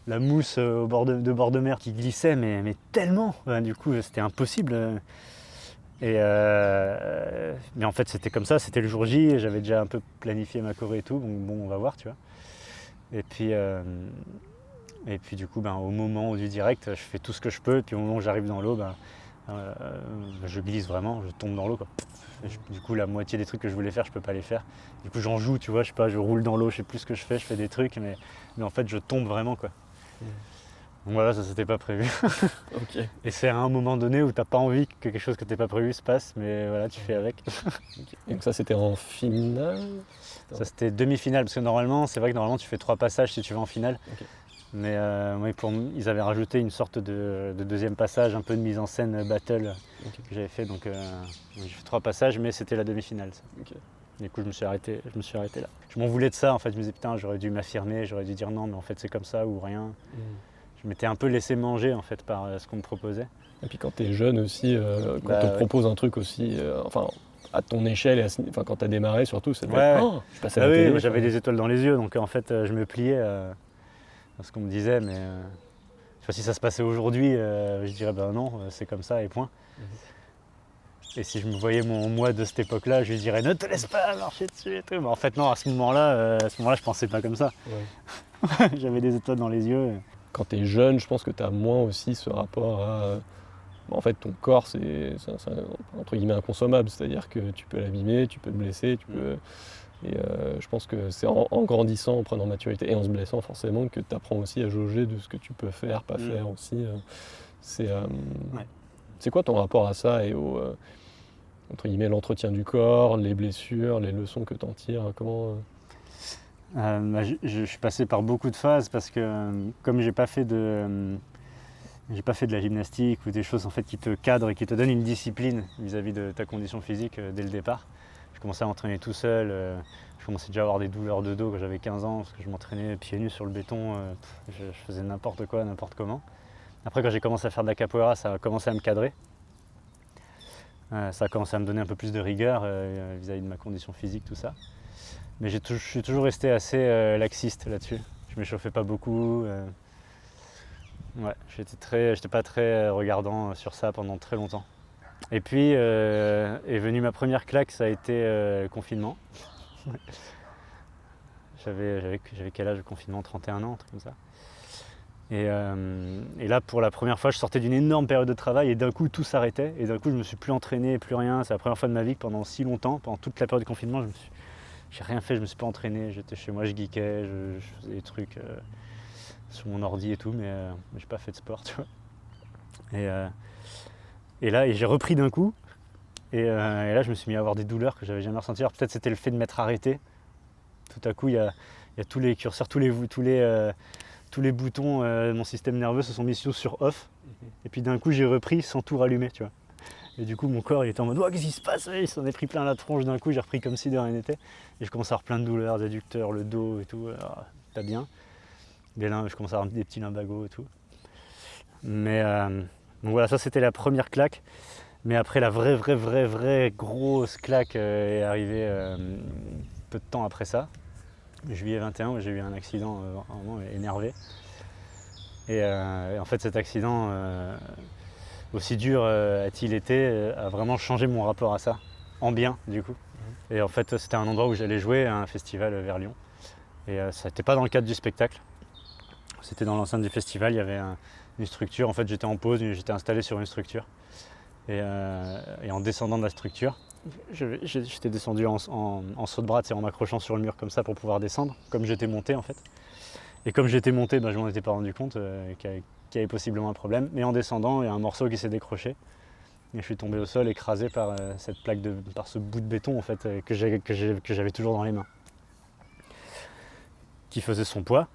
S1: la mousse au bord de mer qui glissait mais tellement. Du coup c'était impossible. Mais en fait c'était comme ça, c'était le jour J, j'avais déjà un peu planifié ma choré et tout, donc bon on va voir tu vois. Et puis du coup au moment du direct je fais tout ce que je peux, et puis au moment où j'arrive dans l'eau je glisse vraiment, je tombe dans l'eau quoi. Du coup la moitié des trucs que je voulais faire je peux pas les faire. Du coup j'en joue tu vois, je sais pas, je roule dans l'eau, je sais plus ce que je fais des trucs mais en fait je tombe vraiment quoi. Donc voilà, ça c'était pas prévu.
S2: Okay.
S1: Et c'est à un moment donné où t'as pas envie que quelque chose que t'es pas prévu se passe, mais voilà, tu fais avec.
S2: Et donc ça c'était en finale?
S1: Ça c'était demi-finale, parce que normalement, c'est vrai que normalement tu fais 3 passages si tu vas en finale. Mais ils avaient rajouté une sorte de deuxième passage, un peu de mise en scène battle que j'avais fait. Donc j'ai fait 3 passages, mais c'était la demi-finale. Ça. Du coup je me suis arrêté là. Je m'en voulais de ça en fait, je me disais putain j'aurais dû m'affirmer, j'aurais dû dire non mais en fait c'est comme ça ou rien. Je m'étais un peu laissé manger en fait par ce qu'on me proposait.
S2: Et puis quand tu es jeune aussi, quand on te propose un truc aussi, à ton échelle, et quand tu as démarré surtout, c'est je passais à la télé.
S1: Moi, j'avais des étoiles dans les yeux, donc en fait je me pliais à ce qu'on me disait, mais si ça se passait aujourd'hui, je dirais non, c'est comme ça et point. Et si je me voyais mon moi de cette époque-là, je lui dirais ne te laisse pas marcher dessus et tout. Mais en fait non, à ce moment-là, je pensais pas comme ça. Ouais. J'avais des étoiles dans les yeux.
S2: Quand tu es jeune, je pense que tu as moins aussi ce rapport à... en fait, ton corps, c'est entre guillemets inconsommable. C'est-à-dire que tu peux l'abîmer, tu peux te blesser, tu peux... Et je pense que c'est en grandissant, en prenant maturité et en se blessant forcément que tu apprends aussi à jauger de ce que tu peux faire, pas faire aussi. C'est quoi ton rapport à ça et au... entre guillemets, l'entretien du corps, les blessures, les leçons que tu en tires? Comment...
S1: je suis passé par beaucoup de phases parce que comme j'ai pas fait de la gymnastique ou des choses en fait qui te cadrent et qui te donnent une discipline vis-à-vis de ta condition physique dès le départ. Je commençais à m'entraîner tout seul, je commençais déjà à avoir des douleurs de dos quand j'avais 15 ans parce que je m'entraînais pieds nus sur le béton, je faisais n'importe quoi, n'importe comment. Après quand j'ai commencé à faire de la capoeira, ça a commencé à me cadrer. Ça a commencé à me donner un peu plus de rigueur vis-à-vis de ma condition physique, tout ça. Mais je suis toujours resté assez laxiste là-dessus. Je m'échauffais pas beaucoup. J'étais pas très regardant sur ça pendant très longtemps. Et puis est venue ma première claque, ça a été le confinement. J'avais quel âge le confinement? 31 ans, un truc comme ça. Et là, pour la première fois, je sortais d'une énorme période de travail et d'un coup, tout s'arrêtait. Et d'un coup, je me suis plus entraîné, plus rien. C'est la première fois de ma vie que pendant si longtemps, pendant toute la période de confinement, j'ai rien fait, je me suis pas entraîné. J'étais chez moi, je geekais, je faisais des trucs sur mon ordi et tout, mais j'ai pas fait de sport, tu vois. Et là, j'ai repris d'un coup. Et là, je me suis mis à avoir des douleurs que j'avais jamais ressenties. Alors peut-être c'était le fait de m'être arrêté. Tout à coup, il y a tous les curseurs, tous les boutons de mon système nerveux se sont mis sur off. Et puis d'un coup, j'ai repris sans tout rallumer, tu vois. Et du coup, mon corps il était en mode « qu'est-ce qui se passe ?» Il s'en est pris plein la tronche d'un coup, j'ai repris comme si de rien n'était. Et je commence à avoir plein de douleurs, des adducteurs, le dos et tout. Alors, pas bien. Je commence à avoir des petits lumbagos et tout. Mais donc voilà, ça c'était la première claque. Mais après, la vraie grosse claque est arrivée peu de temps après ça. Juillet 21, où j'ai eu un accident vraiment énervé. Et en fait, cet accident, aussi dur a-t-il été, a vraiment changé mon rapport à ça, en bien du coup. Et en fait, c'était un endroit où j'allais jouer à un festival vers Lyon. Et ça n'était pas dans le cadre du spectacle. C'était dans l'enceinte du festival, il y avait une structure. En fait, j'étais en pause, j'étais installé sur une structure. Et en descendant de la structure, j'étais descendu en saut de bras, en m'accrochant sur le mur comme ça pour pouvoir descendre, comme j'étais monté en fait. Et comme j'étais monté, je m'en étais pas rendu compte qu'il y avait possiblement un problème. Mais en descendant, il y a un morceau qui s'est décroché. Et je suis tombé au sol, écrasé par cette plaque par ce bout de béton en fait, que j'avais toujours dans les mains. Qui faisait son poids,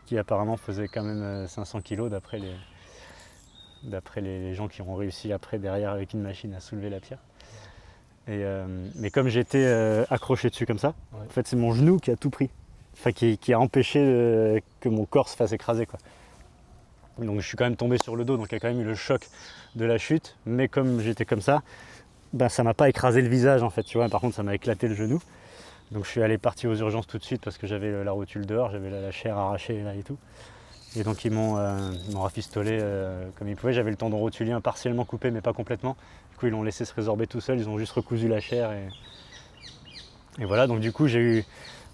S1: qui apparemment faisait quand même 500 kg d'après les gens qui ont réussi après derrière avec une machine à soulever la pierre. Mais comme j'étais accroché dessus comme ça, en fait c'est mon genou qui a tout pris. Enfin qui a empêché que mon corps se fasse écraser quoi. Donc je suis quand même tombé sur le dos, donc il y a quand même eu le choc de la chute, mais comme j'étais comme ça, ça m'a pas écrasé le visage en fait, tu vois, par contre ça m'a éclaté le genou. Donc je suis parti aux urgences tout de suite parce que j'avais la rotule dehors, j'avais la chair arrachée là et tout. Et donc ils m'ont rafistolé comme ils pouvaient. J'avais le tendon rotulien partiellement coupé mais pas complètement. Du coup ils l'ont laissé se résorber tout seul, ils ont juste recousu la chair et voilà. Donc du coup j'ai eu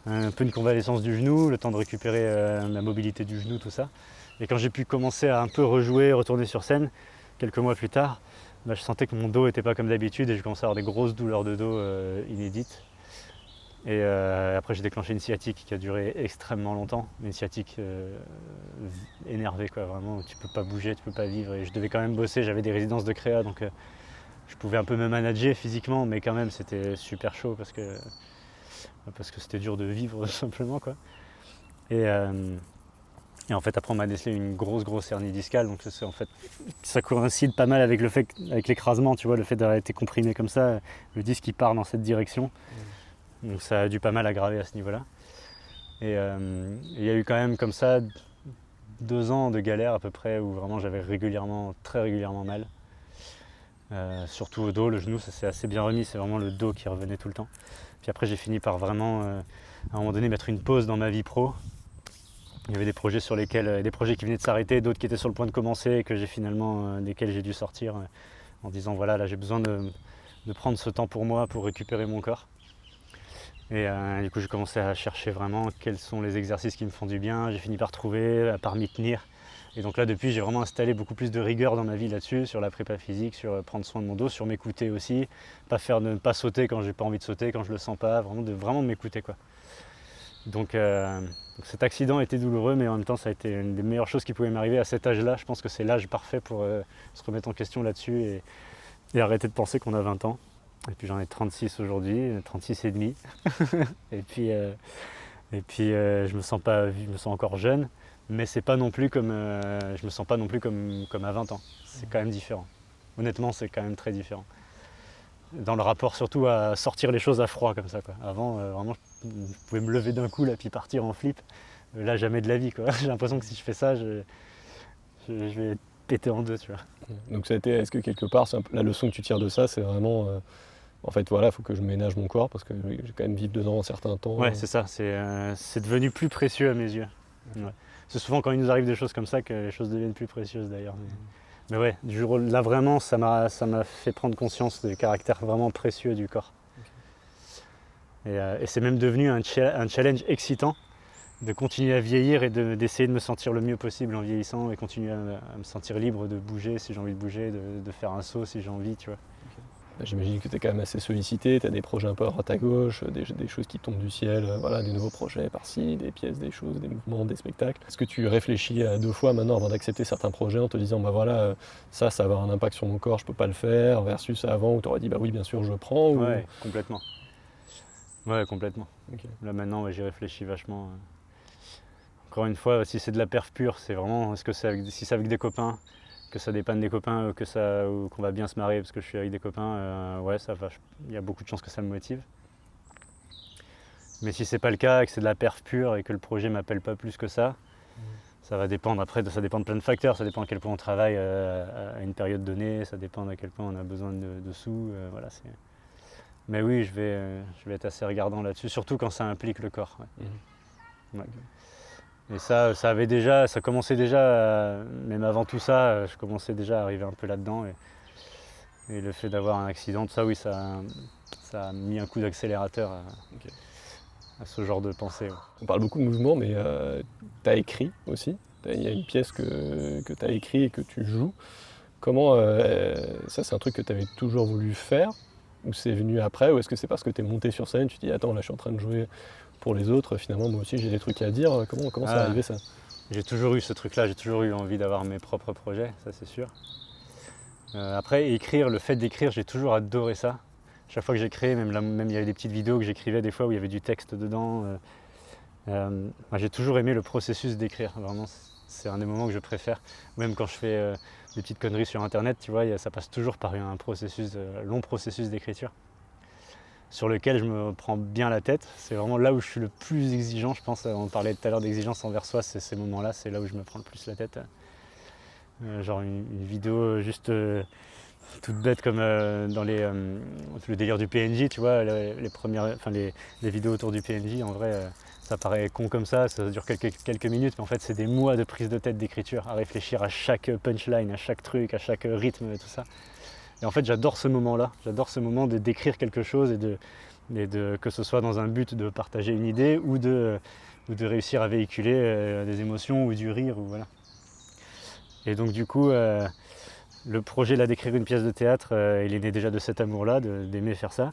S1: un peu une convalescence du genou, le temps de récupérer ma mobilité du genou, tout ça. Et quand j'ai pu commencer à un peu rejouer, retourner sur scène, quelques mois plus tard, je sentais que mon dos n'était pas comme d'habitude et je commençais à avoir des grosses douleurs de dos inédites. Et après j'ai déclenché une sciatique qui a duré extrêmement longtemps, une sciatique énervée quoi, vraiment, tu peux pas bouger, tu peux pas vivre et je devais quand même bosser, j'avais des résidences de créa donc je pouvais un peu me manager physiquement mais quand même c'était super chaud parce que c'était dur de vivre simplement quoi. Et en fait après on m'a décelé une grosse hernie discale, donc en fait, ça coïncide pas mal avec avec l'écrasement, tu vois, le fait d'avoir été comprimé comme ça, le disque qui part dans cette direction. Donc ça a dû pas mal aggraver à ce niveau-là. Et il y a eu quand même comme ça 2 ans de galère à peu près où vraiment j'avais très régulièrement mal. Surtout au dos, le genou ça s'est assez bien remis, c'est vraiment le dos qui revenait tout le temps. Puis après j'ai fini par vraiment à un moment donné mettre une pause dans ma vie pro. Il y avait des projets qui venaient de s'arrêter, d'autres qui étaient sur le point de commencer et que j'ai finalement desquels j'ai dû sortir en disant voilà là j'ai besoin de prendre ce temps pour moi pour récupérer mon corps. Et du coup j'ai commencé à chercher vraiment quels sont les exercices qui me font du bien, j'ai fini par trouver, par m'y tenir. Et donc là depuis j'ai vraiment installé beaucoup plus de rigueur dans ma vie là-dessus, sur la prépa physique, sur prendre soin de mon dos, sur m'écouter aussi, ne pas sauter quand j'ai pas envie de sauter, quand je le sens pas, vraiment de m'écouter quoi. Donc cet accident était douloureux mais en même temps ça a été une des meilleures choses qui pouvaient m'arriver à cet âge-là. Je pense que c'est l'âge parfait pour se remettre en question là-dessus et arrêter de penser qu'on a 20 ans. Et puis j'en ai 36 aujourd'hui, 36 et demi. et puis je me sens encore jeune, mais c'est pas non plus comme je me sens pas non plus comme à 20 ans. C'est quand même différent. Honnêtement, c'est quand même très différent. Dans le rapport surtout à sortir les choses à froid comme ça quoi. Avant vraiment je pouvais me lever d'un coup là puis partir en flip. Là jamais de la vie quoi. J'ai l'impression que si je fais ça, je vais péter en deux, tu vois.
S2: Donc est-ce que quelque part la leçon que tu tires de ça, c'est vraiment en fait voilà, il faut que je ménage mon corps parce que je vais quand même vivre dedans un certain temps.
S1: Ouais, c'est ça, c'est devenu plus précieux à mes yeux. Ouais. C'est souvent quand il nous arrive des choses comme ça que les choses deviennent plus précieuses d'ailleurs. Mais ouais, là vraiment, ça m'a fait prendre conscience du caractère vraiment précieux du corps. Okay. Et c'est même devenu un challenge excitant de continuer à vieillir et d'essayer de me sentir le mieux possible en vieillissant et continuer à me sentir libre de bouger si j'ai envie de bouger, de faire un saut si j'ai envie, tu vois.
S2: J'imagine que tu es quand même assez sollicité, tu as des projets un peu à droite à gauche, des choses qui tombent du ciel, voilà, des nouveaux projets par-ci, des pièces, des choses, des mouvements, des spectacles. Est-ce que tu réfléchis à 2 fois maintenant avant d'accepter certains projets en te disant voilà, ça va avoir un impact sur mon corps, je peux pas le faire, versus avant où tu aurais dit bah oui bien sûr je prends ou...
S1: Ouais, complètement. Ouais, complètement. Okay. Là maintenant j'y réfléchis vachement. Encore une fois, si c'est de la perf pure, c'est vraiment, si c'est avec des copains, que ça dépanne des copains ou qu'on va bien se marrer parce que je suis avec des copains, ouais, ça va. Il y a beaucoup de chances que ça me motive. Mais si c'est pas le cas et que c'est de la perf pure et que le projet m'appelle pas plus que ça, Ça va dépendre après, ça dépend de plein de facteurs, ça dépend à quel point on travaille à une période donnée, ça dépend à quel point on a besoin de sous. Voilà, mais oui, je vais être assez regardant là-dessus, surtout quand ça implique le corps. Ouais. Et ça commençait déjà, même avant tout ça, je commençais déjà à arriver un peu là-dedans. Et le fait d'avoir un accident, tout ça, oui, ça a mis un coup d'accélérateur à ce genre de pensée. Ouais.
S2: On parle beaucoup de mouvement, mais tu as écrit aussi. Il y a une pièce que tu as écrite et que tu joues. Comment ça, c'est un truc que tu avais toujours voulu faire, ou c'est venu après, ou est-ce que c'est parce que tu es monté sur scène, tu te dis attends, là je suis en train de jouer pour les autres, finalement moi aussi j'ai des trucs à dire. Comment c'est arrivé ça?
S1: J'ai toujours eu ce truc-là, j'ai toujours eu envie d'avoir mes propres projets, ça c'est sûr. Après, le fait d'écrire, j'ai toujours adoré ça. Chaque fois que j'écris, même il y avait des petites vidéos que j'écrivais des fois où il y avait du texte dedans. Moi, j'ai toujours aimé le processus d'écrire, vraiment, c'est un des moments que je préfère. Même quand je fais des petites conneries sur internet, tu vois, ça passe toujours par un long processus d'écriture sur lequel je me prends bien la tête. C'est vraiment là où je suis le plus exigeant, je pense. On parlait tout à l'heure d'exigence envers soi, c'est ces moments-là, c'est là où je me prends le plus la tête. Genre une vidéo juste toute bête comme dans le délire du PNJ, tu vois, les vidéos autour du PNJ, en vrai, ça paraît con comme ça dure quelques minutes, mais en fait c'est des mois de prise de tête d'écriture, à réfléchir à chaque punchline, à chaque truc, à chaque rythme et tout ça. Et en fait j'adore ce moment-là, j'adore ce moment de d'écrire quelque chose que ce soit dans un but de partager une idée ou de réussir à véhiculer des émotions ou du rire, ou voilà. Et donc du coup, le projet là d'écrire une pièce de théâtre, il est né déjà de cet amour-là, d'aimer faire ça,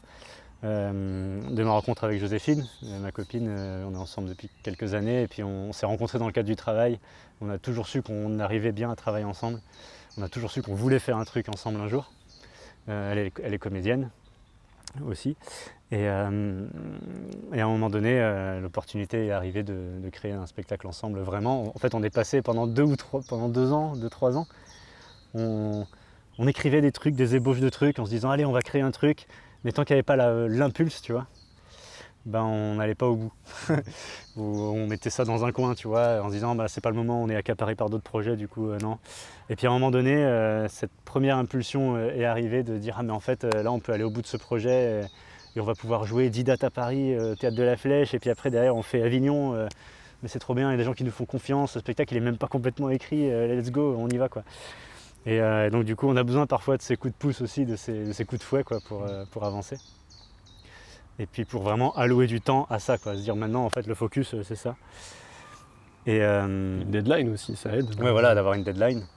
S1: de ma rencontre avec Joséphine, ma copine. On est ensemble depuis quelques années et puis on s'est rencontrés dans le cadre du travail. On a toujours su qu'on arrivait bien à travailler ensemble. On a toujours su qu'on voulait faire un truc ensemble un jour. Elle est comédienne aussi. Et à un moment donné, l'opportunité est arrivée de créer un spectacle ensemble, vraiment. En fait, on est passé pendant 2 ans, 3 ans, on écrivait des trucs, des ébauches de trucs, en se disant allez, on va créer un truc, mais tant qu'il n'y avait pas l'impulse, tu vois, ben on n'allait pas au bout. On mettait ça dans un coin, tu vois, en se disant bah c'est pas le moment, on est accaparé par d'autres projets, du coup non. Et puis à un moment donné, cette première impulsion est arrivée de dire ah mais en fait là on peut aller au bout de ce projet et on va pouvoir jouer 10 dates à Paris, Théâtre de la Flèche, et puis après derrière on fait Avignon, mais c'est trop bien, il y a des gens qui nous font confiance, le spectacle il est même pas complètement écrit, let's go, on y va quoi. Et donc du coup on a besoin parfois de ces coups de pouce aussi, de ces coups de fouet quoi, pour avancer. Et puis pour vraiment allouer du temps à ça, quoi, se dire maintenant en fait le focus c'est ça. Et
S2: une deadline aussi, ça aide.
S1: Ouais voilà, d'avoir une deadline.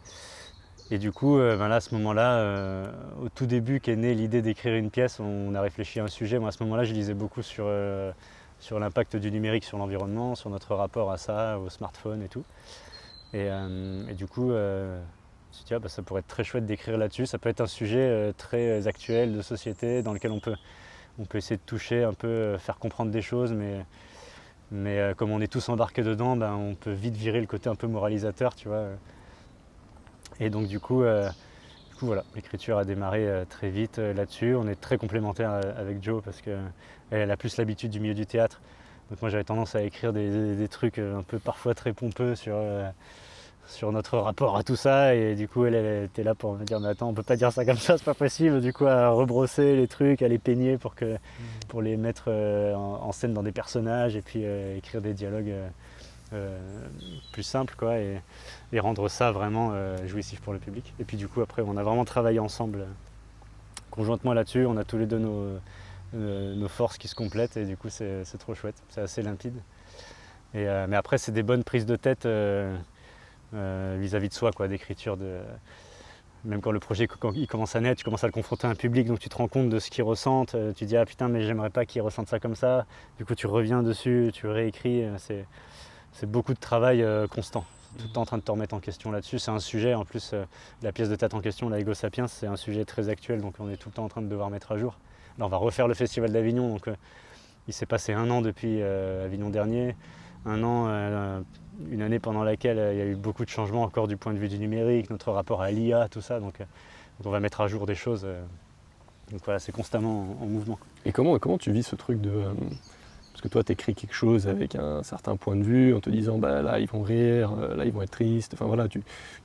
S1: Et du coup, là, à ce moment-là, au tout début qu'est née l'idée d'écrire une pièce, on a réfléchi à un sujet. Moi à ce moment-là je lisais beaucoup sur l'impact du numérique sur l'environnement, sur notre rapport à ça, au smartphone et tout. Et du coup, je me suis dit, ça pourrait être très chouette d'écrire là-dessus. Ça peut être un sujet très actuel de société dans lequel on peut essayer de toucher un peu, faire comprendre des choses, mais comme on est tous embarqués dedans, on peut vite virer le côté un peu moralisateur, tu vois. Et donc du coup voilà, l'écriture a démarré très vite là-dessus. On est très complémentaires avec Jo parce qu'elle a plus l'habitude du milieu du théâtre. Donc moi j'avais tendance à écrire des trucs un peu parfois très pompeux sur notre rapport à tout ça, et du coup elle était là pour me dire mais attends, on peut pas dire ça comme ça, c'est pas possible, du coup à rebrosser les trucs, à les peigner pour les mettre en scène dans des personnages et puis écrire des dialogues plus simples quoi, et rendre ça vraiment jouissif pour le public. Et puis du coup après on a vraiment travaillé ensemble conjointement là-dessus, on a tous les deux nos forces qui se complètent et du coup c'est trop chouette, c'est assez limpide. Mais après c'est des bonnes prises de tête vis-à-vis de soi, quoi, d'écriture. Même quand le projet il commence à naître, tu commences à le confronter à un public, donc tu te rends compte de ce qu'ils ressentent, tu dis ah putain mais j'aimerais pas qu'ils ressentent ça comme ça, du coup tu reviens dessus, tu réécris, c'est beaucoup de travail constant, tout le temps en train de te remettre en question là-dessus. C'est un sujet, en plus la pièce de théâtre en question, la Ego Sapiens, c'est un sujet très actuel, donc on est tout le temps en train de devoir mettre à jour. Là on va refaire le Festival d'Avignon, donc il s'est passé 1 an depuis Avignon dernier, 1 an, une année pendant laquelle il y a eu beaucoup de changements encore du point de vue du numérique, notre rapport à l'IA, tout ça, donc on va mettre à jour des choses. Donc voilà, c'est constamment en mouvement.
S2: Et comment tu vis ce truc de... parce que toi tu écris quelque chose avec un certain point de vue en te disant bah là ils vont rire, là ils vont être tristes, enfin voilà, tu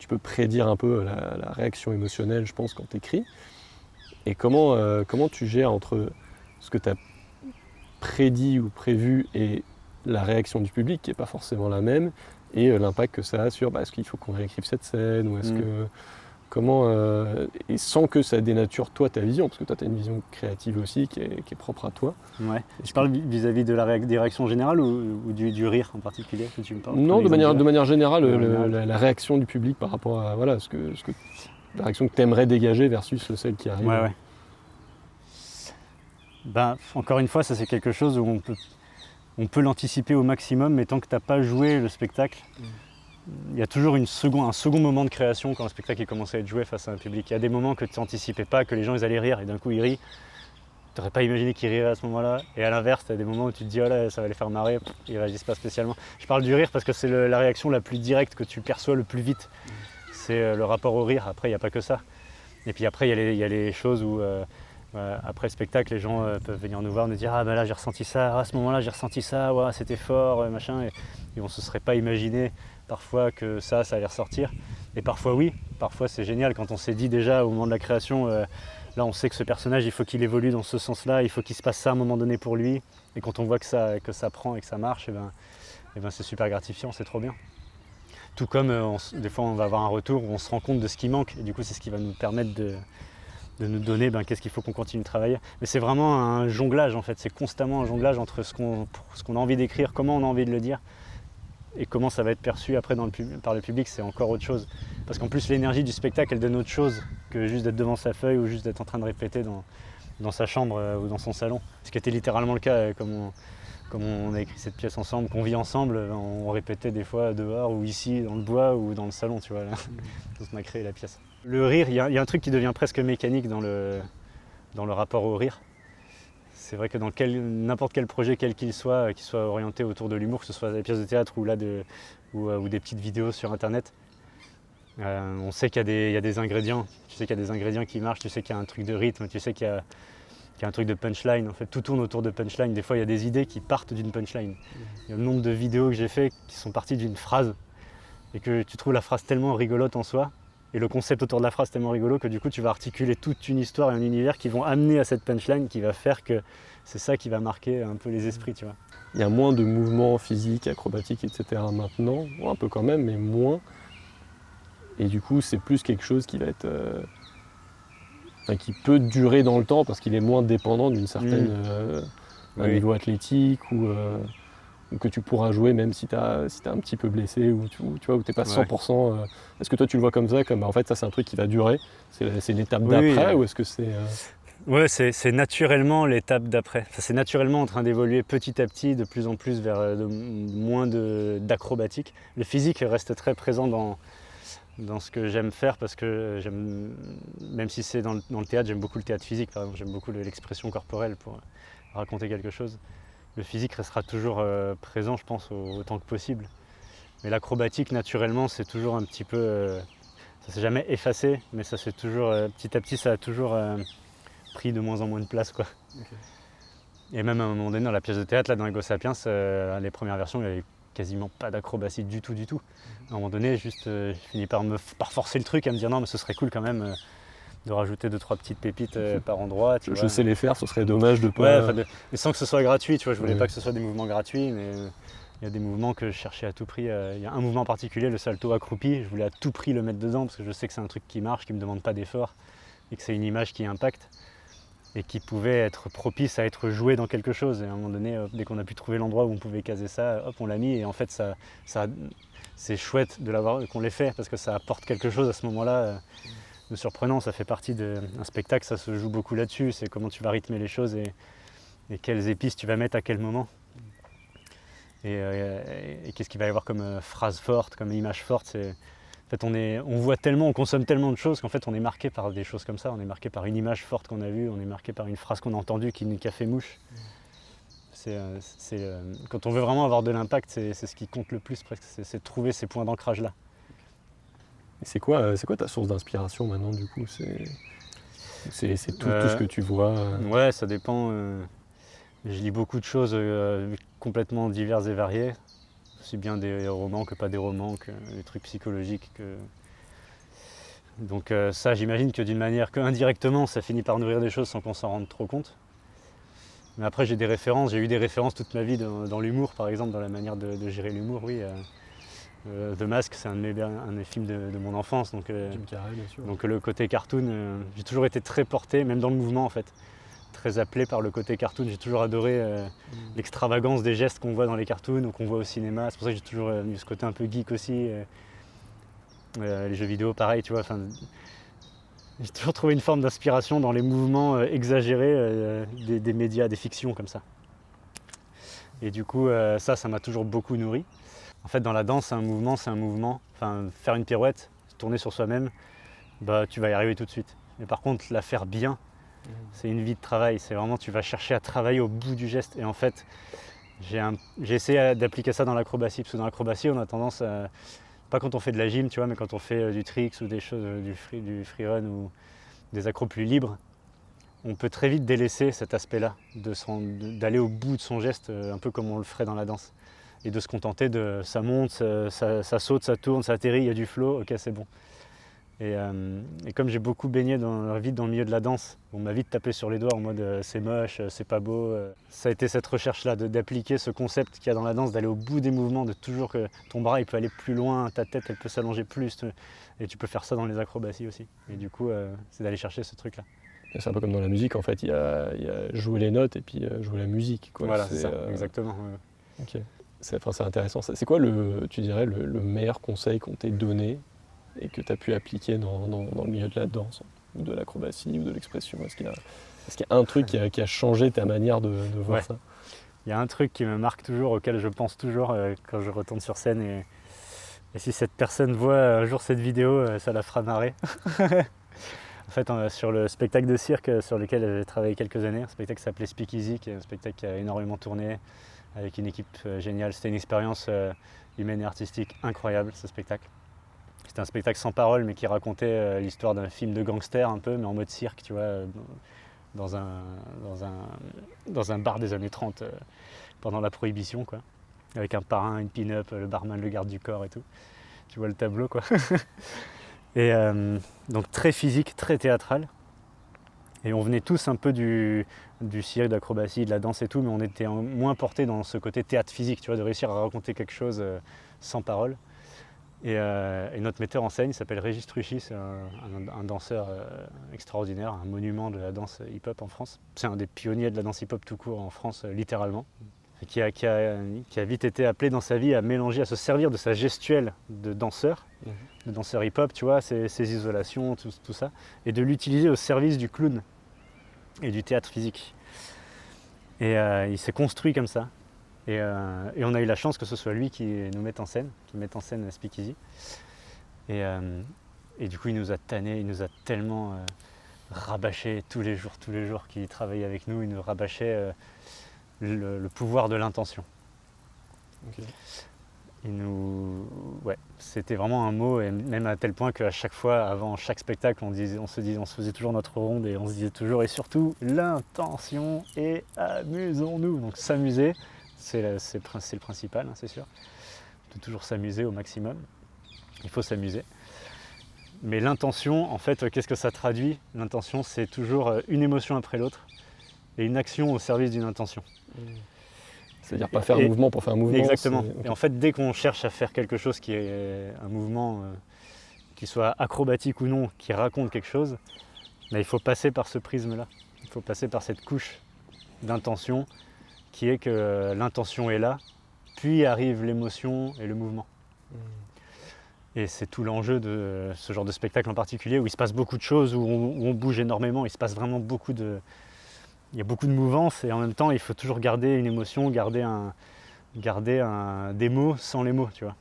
S2: peux prédire un peu la réaction émotionnelle je pense quand tu écris. Et comment tu gères entre ce que tu as prédit ou prévu et la réaction du public qui n'est pas forcément la même et l'impact que ça a sur est-ce qu'il faut qu'on réécrive cette scène ou est-ce que comment et sans que ça dénature toi ta vision parce que toi tu as une vision créative aussi qui est propre à toi.
S1: Ouais. Je parle vis-à-vis de des réactions générales ou du rire en particulier que tu me parles?
S2: Non, de manière générale, la réaction du public par rapport à voilà ce que la réaction que tu aimerais dégager versus celle qui arrive.
S1: Ouais. Ben, encore une fois, ça c'est quelque chose où on peut l'anticiper au maximum, mais tant que tu n'as pas joué le spectacle, il y a toujours un second moment de création quand le spectacle est commencé à être joué face à un public. Il y a des moments que tu n'anticipais pas, que les gens ils allaient rire et d'un coup ils rient. Tu n'aurais pas imaginé qu'ils riraient à ce moment-là. Et à l'inverse, tu as des moments où tu te dis oh là, ça va les faire marrer, ils réagissent pas spécialement. Je parle du rire parce que c'est la réaction la plus directe que tu perçois le plus vite. C'est le rapport au rire. Après, il n'y a pas que ça. Et puis après, il y a les choses où après le spectacle, les gens peuvent venir nous voir, nous dire ah ben là j'ai ressenti ça, à ce moment-là j'ai ressenti ça, ouais, c'était fort, machin, et on ne se serait pas imaginé parfois que ça allait ressortir. Et parfois oui, parfois c'est génial quand on s'est dit déjà au moment de la création, là on sait que ce personnage il faut qu'il évolue dans ce sens-là, il faut qu'il se passe ça à un moment donné pour lui, et quand on voit que ça prend et que ça marche, et ben c'est super gratifiant, c'est trop bien. Tout comme des fois on va avoir un retour où on se rend compte de ce qui manque, et du coup c'est ce qui va nous permettre de nous donner qu'est-ce qu'il faut qu'on continue de travailler. Mais c'est vraiment un jonglage en fait, c'est constamment un jonglage entre ce qu'on a envie d'écrire, comment on a envie de le dire et comment ça va être perçu après par le public, c'est encore autre chose. Parce qu'en plus l'énergie du spectacle elle donne autre chose que juste d'être devant sa feuille ou juste d'être en train de répéter dans sa chambre ou dans son salon. Ce qui était littéralement le cas comme on a écrit cette pièce ensemble, qu'on vit ensemble, on répétait des fois dehors ou ici dans le bois ou dans le salon, tu vois, là, quand on a créé la pièce. Le rire, il y a un truc qui devient presque mécanique dans le rapport au rire. C'est vrai que dans n'importe quel projet, quel qu'il soit orienté autour de l'humour, que ce soit des pièces de théâtre ou des petites vidéos sur internet, on sait qu'il y a des ingrédients. Tu sais qu'il y a des ingrédients qui marchent, tu sais qu'il y a un truc de rythme, tu sais qu'il y a un truc de punchline. En fait, tout tourne autour de punchline. Des fois, il y a des idées qui partent d'une punchline. Il y a le nombre de vidéos que j'ai fait qui sont parties d'une phrase et que tu trouves la phrase tellement rigolote en soi et le concept autour de la phrase tellement rigolo que du coup, tu vas articuler toute une histoire et un univers qui vont amener à cette punchline qui va faire que c'est ça qui va marquer un peu les esprits, tu vois.
S2: Il y a moins de mouvements physiques, acrobatiques, etc. maintenant, un peu quand même, mais moins. Et du coup, c'est plus quelque chose qui va être... qui peut durer dans le temps parce qu'il est moins dépendant d'une certaine un niveau athlétique ou que tu pourras jouer même si tu es un petit peu blessé ou tu vois, où tu n'es pas 100%. Est-ce que toi tu le vois comme ça, comme en fait ça c'est un truc qui va durer, c'est une étape d'après ou est-ce que c'est...
S1: Ouais, c'est naturellement l'étape d'après. C'est naturellement en train d'évoluer petit à petit, de plus en plus vers moins d'acrobatique. Le physique reste très présent dans ce que j'aime faire parce que même si c'est dans le théâtre, j'aime beaucoup le théâtre physique par exemple, j'aime beaucoup l'expression corporelle pour raconter quelque chose. Le physique restera toujours présent, je pense, autant que possible. Mais l'acrobatique, naturellement, c'est toujours un petit peu... ça s'est jamais effacé, mais ça s'est toujours... petit à petit, ça a toujours pris de moins en moins de place, quoi. Okay. Et même à un moment donné, dans la pièce de théâtre, là, dans Ego Sapiens, les premières versions, il y avait quasiment pas d'acrobatie du tout. À un moment donné, juste, j'ai fini par forcer le truc, à me dire non, mais ce serait cool quand même de rajouter 2-3 petites pépites par endroit.
S2: Je sais les faire, ce serait dommage de pas...
S1: Ouais, mais sans que ce soit gratuit, tu vois, je voulais pas que ce soit des mouvements gratuits, mais il y a des mouvements que je cherchais à tout prix. Il y a un mouvement en particulier, le salto accroupi, je voulais à tout prix le mettre dedans parce que je sais que c'est un truc qui marche, qui me demande pas d'effort et que c'est une image qui impacte et qui pouvait être propice à être joué dans quelque chose. Et à un moment donné, dès qu'on a pu trouver l'endroit où on pouvait caser ça, hop, on l'a mis. Et en fait, c'est chouette qu'on l'ait fait parce que ça apporte quelque chose à ce moment-là de surprenant. Ça fait partie d'un spectacle, ça se joue beaucoup là-dessus. C'est comment tu vas rythmer les choses et quelles épices tu vas mettre à quel moment. Et qu'est-ce qu'il va y avoir comme phrase forte, comme image forte. En fait, on voit tellement, on consomme tellement de choses qu'en fait on est marqué par des choses comme ça, on est marqué par une image forte qu'on a vue, on est marqué par une phrase qu'on a entendue qui a fait mouche. Quand on veut vraiment avoir de l'impact, c'est ce qui compte le plus presque, c'est de trouver ces points d'ancrage là.
S2: Et c'est quoi ta source d'inspiration maintenant du coup? C'est tout ce que tu vois
S1: Ouais, ça dépend. Je lis beaucoup de choses complètement diverses et variées, aussi bien des romans que pas des romans, que des trucs psychologiques. Donc ça, j'imagine que d'une manière indirectement, ça finit par nourrir des choses sans qu'on s'en rende trop compte. Mais après, j'ai eu des références toute ma vie dans l'humour, par exemple, dans la manière de gérer l'humour, oui. The Mask, c'est un de mes films de mon enfance, donc,
S2: Jim Carrey, bien sûr.
S1: Donc le côté cartoon, j'ai toujours été très porté, même dans le mouvement en fait, très appelé par le côté cartoon. J'ai toujours adoré l'extravagance des gestes qu'on voit dans les cartoons ou qu'on voit au cinéma. C'est pour ça que j'ai toujours eu ce côté un peu geek aussi. Les jeux vidéo, pareil, tu vois. J'ai toujours trouvé une forme d'inspiration dans les mouvements exagérés des médias, des fictions comme ça. Et du coup, ça m'a toujours beaucoup nourri. En fait, dans la danse, c'est un mouvement. Enfin, faire une pirouette, tourner sur soi-même, bah, tu vas y arriver tout de suite. Mais par contre, la faire bien, c'est une vie de travail. C'est vraiment, tu vas chercher à travailler au bout du geste. Et en fait, j'ai essayé d'appliquer ça dans l'acrobatie. Parce que dans l'acrobatie, on a tendance à, pas quand on fait de la gym, tu vois, mais quand on fait du tricks ou des choses, du free run ou des accros plus libres, on peut très vite délaisser cet aspect-là, d'aller au bout de son geste, un peu comme on le ferait dans la danse. Et de se contenter de ça monte, ça saute, ça tourne, ça atterrit, il y a du flow, ok c'est bon. Et comme j'ai beaucoup baigné vite dans le milieu de la danse, on m'a vite tapé sur les doigts en mode c'est moche, c'est pas beau. Ça a été cette recherche-là d'appliquer ce concept qu'il y a dans la danse, d'aller au bout des mouvements, de toujours que ton bras il peut aller plus loin, ta tête elle peut s'allonger plus, et tu peux faire ça dans les acrobaties aussi. Et du coup c'est d'aller chercher ce truc-là.
S2: C'est un peu comme dans la musique en fait, il y a jouer les notes et puis jouer la musique, quoi.
S1: Voilà, c'est ça, exactement.
S2: Ok. C'est intéressant. C'est quoi, tu dirais, le meilleur conseil qu'on t'ait donné et que tu as pu appliquer dans le milieu de la danse, ou de l'acrobatie, ou de l'expression? Est-ce qu'il y a un truc qui a changé ta manière de voir ça?
S1: Il y a un truc qui me marque toujours, auquel je pense toujours quand je retourne sur scène. Et si cette personne voit un jour cette vidéo, ça la fera marrer. En fait, sur le spectacle de cirque sur lequel j'ai travaillé quelques années, un spectacle qui s'appelait Speakeasy, qui est un spectacle qui a énormément tourné, avec une équipe géniale. C'était une expérience humaine et artistique incroyable, ce spectacle. C'était un spectacle sans parole, mais qui racontait l'histoire d'un film de gangster un peu, mais en mode cirque, tu vois, dans un bar des années 30, pendant la Prohibition, quoi. Avec un parrain, une pin-up, le barman, le garde du corps et tout. Tu vois le tableau, quoi. Et donc très physique, très théâtral. Et on venait tous un peu du cirque, de l'acrobatie, de la danse et tout, mais on était moins portés dans ce côté théâtre physique, tu vois, de réussir à raconter quelque chose sans parole. Et notre metteur en scène, il s'appelle Régis Truchy, c'est un danseur extraordinaire, un monument de la danse hip-hop en France. C'est un des pionniers de la danse hip-hop tout court en France, littéralement. Et qui a vite été appelé dans sa vie à mélanger, à se servir de sa gestuelle de danseur hip-hop, tu vois, ses isolations, tout ça, et de l'utiliser au service du clown et du théâtre physique. Et il s'est construit comme ça. Et on a eu la chance que ce soit lui qui nous mette en scène, Speakeasy. Et du coup, il nous a tannés, il nous a tellement rabâché tous les jours qu'il travaillait avec nous, il nous rabâchait le pouvoir de l'intention.
S2: Okay.
S1: C'était vraiment un mot, et même à tel point qu'à chaque fois, avant chaque spectacle, on se faisait toujours notre ronde et on se disait toujours, et surtout, l'intention et amusons-nous. Donc s'amuser, c'est le principal, hein, c'est sûr. De toujours s'amuser au maximum. Il faut s'amuser. Mais l'intention, en fait, qu'est-ce que ça traduit? L'intention, c'est toujours une émotion après l'autre et une action au service d'une intention.
S2: C'est-à-dire pas faire un mouvement pour faire un mouvement.
S1: Exactement. Okay. Et en fait, dès qu'on cherche à faire quelque chose qui est un mouvement qui soit acrobatique ou non, qui raconte quelque chose, il faut passer par ce prisme-là. Il faut passer par cette couche d'intention qui est que l'intention est là, puis arrive l'émotion et le mouvement. Et c'est tout l'enjeu de ce genre de spectacle en particulier, où il se passe beaucoup de choses, où on bouge énormément, il se passe vraiment il y a beaucoup de mouvance, et en même temps il faut toujours garder une émotion, garder des mots sans les mots, tu vois.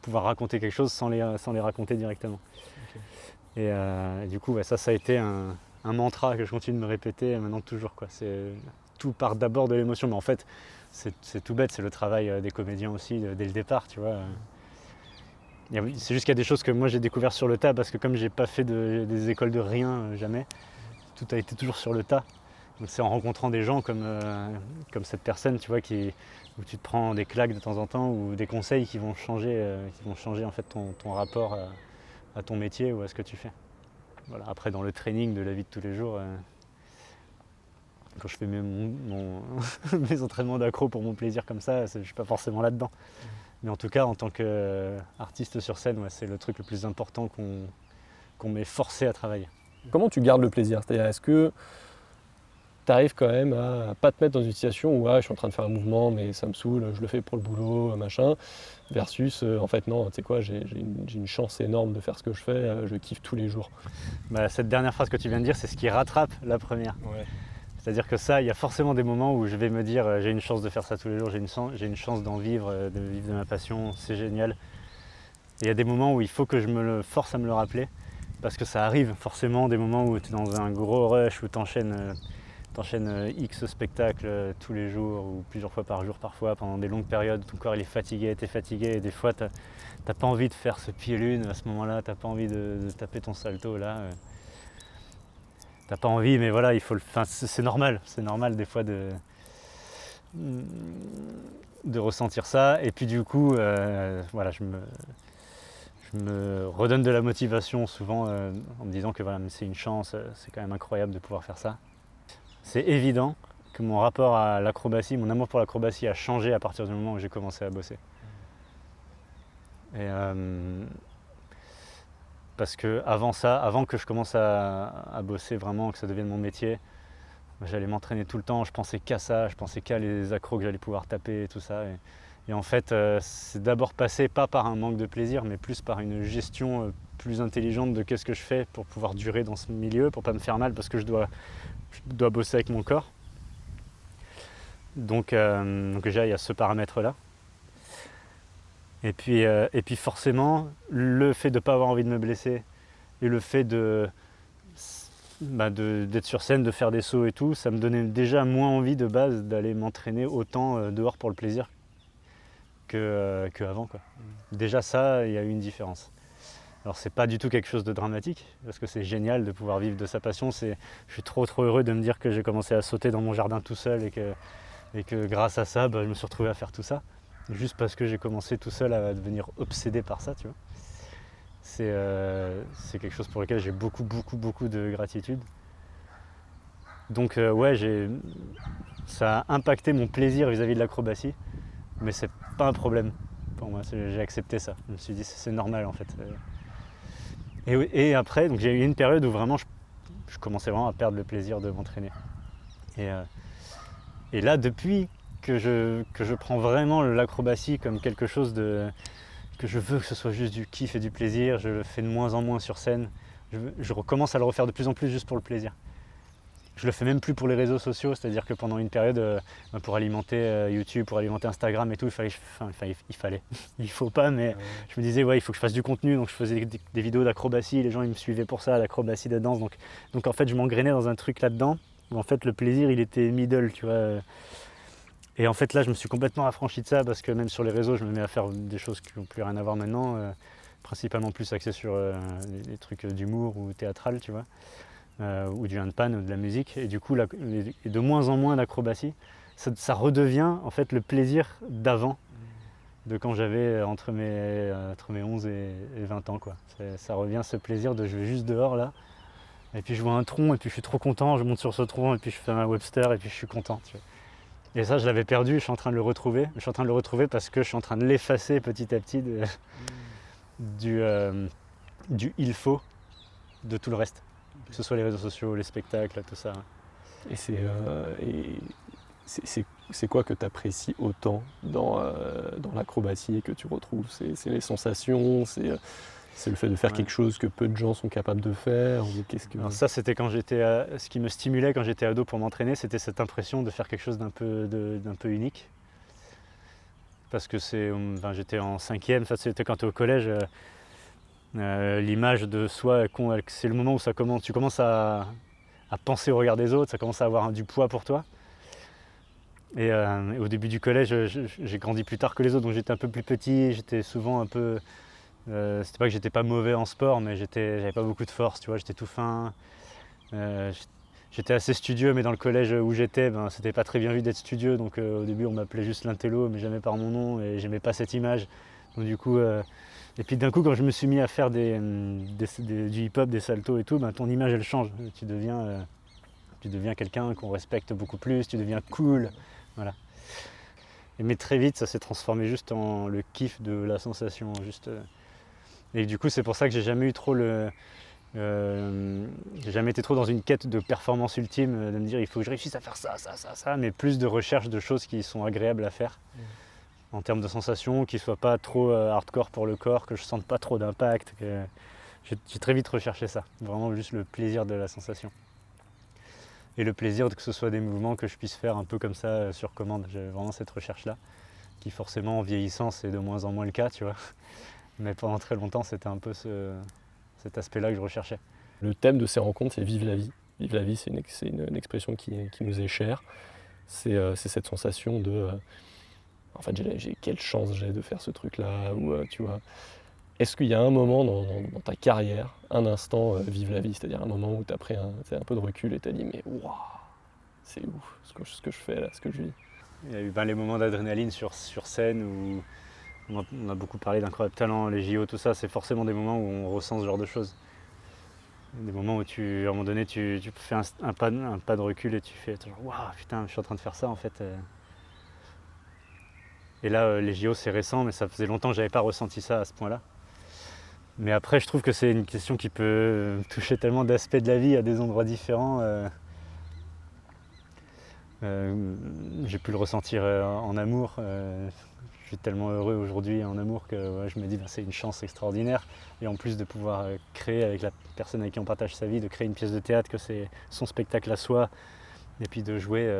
S1: Pouvoir raconter quelque chose sans les raconter directement. Okay. Et du coup, ça a été un mantra que je continue de me répéter maintenant toujours, quoi. Tout part d'abord de l'émotion, mais en fait c'est tout bête, c'est le travail des comédiens aussi dès le départ, tu vois. C'est juste qu'il y a des choses que moi j'ai découvert sur le tas, parce que comme j'ai pas fait des écoles de rien, jamais, tout a été toujours sur le tas. Donc c'est en rencontrant des gens comme cette personne, tu vois, où tu te prends des claques de temps en temps ou des conseils qui vont changer en fait ton rapport à ton métier ou à ce que tu fais. Voilà. Après, dans le training de la vie de tous les jours, quand je fais mes entraînements d'accro pour mon plaisir comme ça, je ne suis pas forcément là-dedans. Mais en tout cas, en tant qu'artiste sur scène, ouais, c'est le truc le plus important qu'on m'ait forcé à travailler.
S2: Comment tu gardes le plaisir? C'est-à-dire, est-ce que tu arrives quand même à pas te mettre dans une situation où je suis en train de faire un mouvement mais ça me saoule, je le fais pour le boulot, machin, versus en fait non, tu sais quoi, j'ai une chance énorme de faire ce que je fais, je kiffe tous les jours.
S1: Cette dernière phrase que tu viens de dire, c'est ce qui rattrape la première.
S2: Ouais.
S1: C'est-à-dire que ça, il y a forcément des moments où je vais me dire j'ai une chance de faire ça tous les jours, j'ai une chance d'en vivre, de vivre de ma passion, c'est génial. Et il y a des moments où il faut que je me force à me le rappeler, parce que ça arrive forcément des moments où tu es dans un gros rush, où tu enchaînes X spectacles tous les jours ou plusieurs fois par jour parfois pendant des longues périodes, ton corps il est fatigué, t'es fatigué et des fois t'as pas envie de faire ce pied lune à ce moment-là, t'as pas envie de taper ton salto là. T'as pas envie mais voilà, c'est normal des fois de ressentir ça et puis du coup voilà, je me redonne de la motivation souvent en me disant que voilà, c'est une chance, c'est quand même incroyable de pouvoir faire ça. C'est évident que mon rapport à l'acrobatie, mon amour pour l'acrobatie a changé à partir du moment où j'ai commencé à bosser. Et parce que avant ça, avant que je commence à bosser vraiment, que ça devienne mon métier, j'allais m'entraîner tout le temps, je pensais qu'à ça, je pensais qu'à les accros que j'allais pouvoir taper et tout ça. Et en fait, c'est d'abord passé pas par un manque de plaisir, mais plus par une gestion plus intelligente de qu'est-ce que je fais pour pouvoir durer dans ce milieu, pour pas me faire mal parce que je dois bosser avec mon corps. Donc déjà, il y a ce paramètre-là. Et puis forcément, le fait de ne pas avoir envie de me blesser et le fait d'être sur scène, de faire des sauts et tout, ça me donnait déjà moins envie de base d'aller m'entraîner autant dehors pour le plaisir qu'avant. Déjà ça, il y a eu une différence. Alors c'est pas du tout quelque chose de dramatique, parce que c'est génial de pouvoir vivre de sa passion. Je suis trop heureux de me dire que j'ai commencé à sauter dans mon jardin tout seul et que grâce à ça, je me suis retrouvé à faire tout ça. Juste parce que j'ai commencé tout seul à devenir obsédé par ça, tu vois. C'est quelque chose pour lequel j'ai beaucoup de gratitude. Donc ça a impacté mon plaisir vis-à-vis de l'acrobatie, mais c'est pas un problème pour moi, j'ai accepté ça. Je me suis dit c'est normal en fait. Et après, donc j'ai eu une période où vraiment je commençais vraiment à perdre le plaisir de m'entraîner. Et là, depuis que je prends vraiment l'acrobatie comme quelque chose que je veux que ce soit juste du kiff et du plaisir, je le fais de moins en moins sur scène. Je recommence à le refaire de plus en plus juste pour le plaisir. Je le fais même plus pour les réseaux sociaux, c'est-à-dire que pendant une période, pour alimenter YouTube, pour alimenter Instagram et tout, il faut pas, mais je me disais il faut que je fasse du contenu, donc je faisais des vidéos d'acrobatie, les gens ils me suivaient pour ça, l'acrobatie, de danse, donc en fait je m'engrainais dans un truc là-dedans, où en fait le plaisir il était middle, tu vois. Et en fait là je me suis complètement affranchi de ça, parce que même sur les réseaux je me mets à faire des choses qui n'ont plus rien à voir maintenant, principalement plus axées sur des trucs d'humour ou théâtral, tu vois. Ou du handpan ou de la musique, et du coup de moins en moins d'acrobatie, ça redevient en fait le plaisir d'avant, de quand j'avais entre mes 11 et 20 ans, quoi. Ça revient, ce plaisir de je vais juste dehors là, et puis je vois un tronc et puis je suis trop content, je monte sur ce tronc et puis je fais un Webster et puis je suis content, tu vois. Et ça je l'avais perdu, je suis en train de le retrouver, parce que je suis en train de l'effacer petit à petit du il faut de tout le reste. Que ce soit les réseaux sociaux, les spectacles, tout ça.
S2: Et c'est quoi que tu apprécies autant dans l'acrobatie et que tu retrouves? C'est les sensations, c'est le fait de faire quelque chose que peu de gens sont capables de faire, ou qu'est-ce que...
S1: Alors ça, c'était ce qui me stimulait quand j'étais ado pour m'entraîner, c'était cette impression de faire quelque chose d'un peu unique. Parce que j'étais en 5e, ça c'était quand tu es au collège. L'image de soi, c'est le moment où tu commences à penser au regard des autres, ça commence à avoir du poids pour toi. Et au début du collège, j'ai grandi plus tard que les autres, donc j'étais un peu plus petit, j'étais souvent un peu... c'était pas que j'étais pas mauvais en sport, mais j'avais pas beaucoup de force, tu vois, j'étais tout fin. j'étais assez studieux, mais dans le collège où j'étais, c'était pas très bien vu d'être studieux. Donc au début, on m'appelait juste l'intello, mais jamais par mon nom, et j'aimais pas cette image. Donc du coup, et puis d'un coup, quand je me suis mis à faire du hip-hop, des saltos et tout, ton image elle change. Tu deviens quelqu'un qu'on respecte beaucoup plus, tu deviens cool, voilà. Mais très vite, ça s'est transformé juste en le kiff de la sensation. Et du coup, c'est pour ça que j'ai jamais été trop dans une quête de performance ultime, de me dire il faut que je réussisse à faire ça, mais plus de recherche de choses qui sont agréables à faire. En termes de sensations, qui ne soient pas trop hardcore pour le corps, que je ne sente pas trop d'impact. J'ai très vite recherché ça, vraiment juste le plaisir de la sensation. Et le plaisir que ce soit des mouvements que je puisse faire un peu comme ça sur commande. J'ai vraiment cette recherche-là, qui forcément en vieillissant c'est de moins en moins le cas, tu vois. Mais pendant très longtemps c'était un peu cet aspect-là que je recherchais.
S2: Le thème de ces rencontres c'est vive la vie. Vive la vie, c'est une expression qui nous est chère. C'est cette sensation de... en fait, quelle chance j'ai de faire ce truc-là, ou tu vois. Est-ce qu'il y a un moment dans ta carrière, un instant vive la vie, c'est-à-dire un moment où tu as pris un peu de recul et tu as dit mais waouh, c'est ouf ce que je fais là, ce que je vis.
S1: Il y a eu les moments d'adrénaline sur scène où on a beaucoup parlé d'Incroyable Talent, les JO, tout ça, c'est forcément des moments où on ressent ce genre de choses. Des moments où à un moment donné, tu fais un pas de recul et tu fais waouh, putain, je suis en train de faire ça en fait. Et là, les JO, c'est récent, mais ça faisait longtemps que je n'avais pas ressenti ça à ce point-là. Mais après, je trouve que c'est une question qui peut toucher tellement d'aspects de la vie à des endroits différents. J'ai pu le ressentir en amour. Je suis tellement heureux aujourd'hui en amour que je me dis c'est une chance extraordinaire. Et en plus de pouvoir créer avec la personne avec qui on partage sa vie, de créer une pièce de théâtre, que c'est son spectacle à soi, et puis de jouer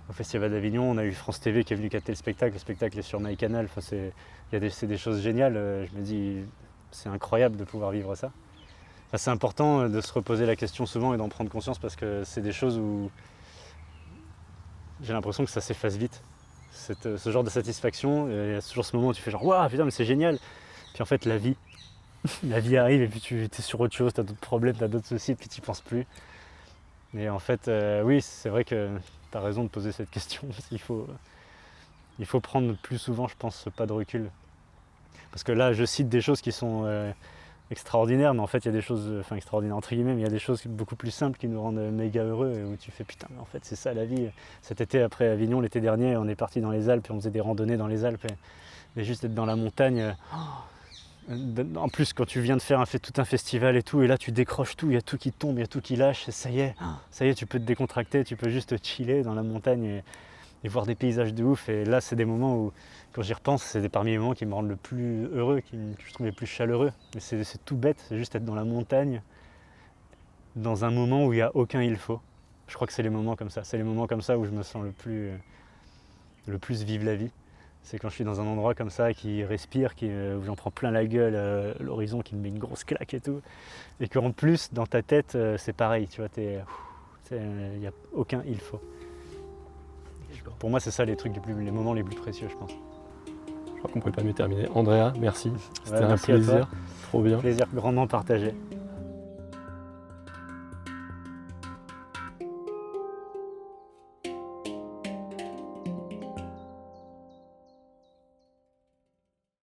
S1: au Festival d'Avignon. On a eu France TV qui est venu capter le spectacle est sur MyCanal. Enfin, c'est des choses géniales. Je me dis c'est incroyable de pouvoir vivre ça. Enfin, c'est important de se reposer la question souvent et d'en prendre conscience parce que c'est des choses où j'ai l'impression que ça s'efface vite. Ce genre de satisfaction, il y a toujours ce moment où tu fais genre waouh putain mais c'est génial. Puis en fait la vie arrive et puis tu es sur autre chose, tu as d'autres problèmes, tu as d'autres soucis, puis tu n'y penses plus. Et en fait oui c'est vrai que tu as raison de poser cette question. Il faut prendre plus souvent je pense ce pas de recul. Parce que là je cite des choses qui sont extraordinaires, mais en fait il y a des choses, enfin extraordinaires entre guillemets, mais il y a des choses beaucoup plus simples qui nous rendent méga heureux et où tu fais putain mais en fait c'est ça la vie. Cet été après Avignon, l'été dernier, on est parti dans les Alpes et on faisait des randonnées dans les Alpes et juste être dans la montagne. En plus quand tu viens de faire tout un festival et tout, et là tu décroches tout, il y a tout qui tombe, il y a tout qui lâche, et ça y est, tu peux te décontracter, tu peux juste chiller dans la montagne et voir des paysages de ouf. Et là c'est des moments où quand j'y repense, c'est parmi les moments qui me rendent le plus heureux, que je trouve les plus chaleureux. Mais c'est tout bête, c'est juste être dans la montagne, dans un moment où il n'y a aucun il faut. Je crois que c'est les moments comme ça. C'est les moments comme ça où je me sens le plus vive la vie. C'est quand je suis dans un endroit comme ça qui respire, où j'en prends plein la gueule, l'horizon qui me met une grosse claque et tout. Et qu'en plus, dans ta tête, c'est pareil, tu vois, il n'y a aucun il faut. Pour moi, c'est ça les moments les plus précieux, je pense.
S2: Je crois qu'on ne pouvait pas mieux terminer. Andrea, merci. C'était un
S1: merci
S2: plaisir. Trop bien.
S1: Plaisir grandement partagé.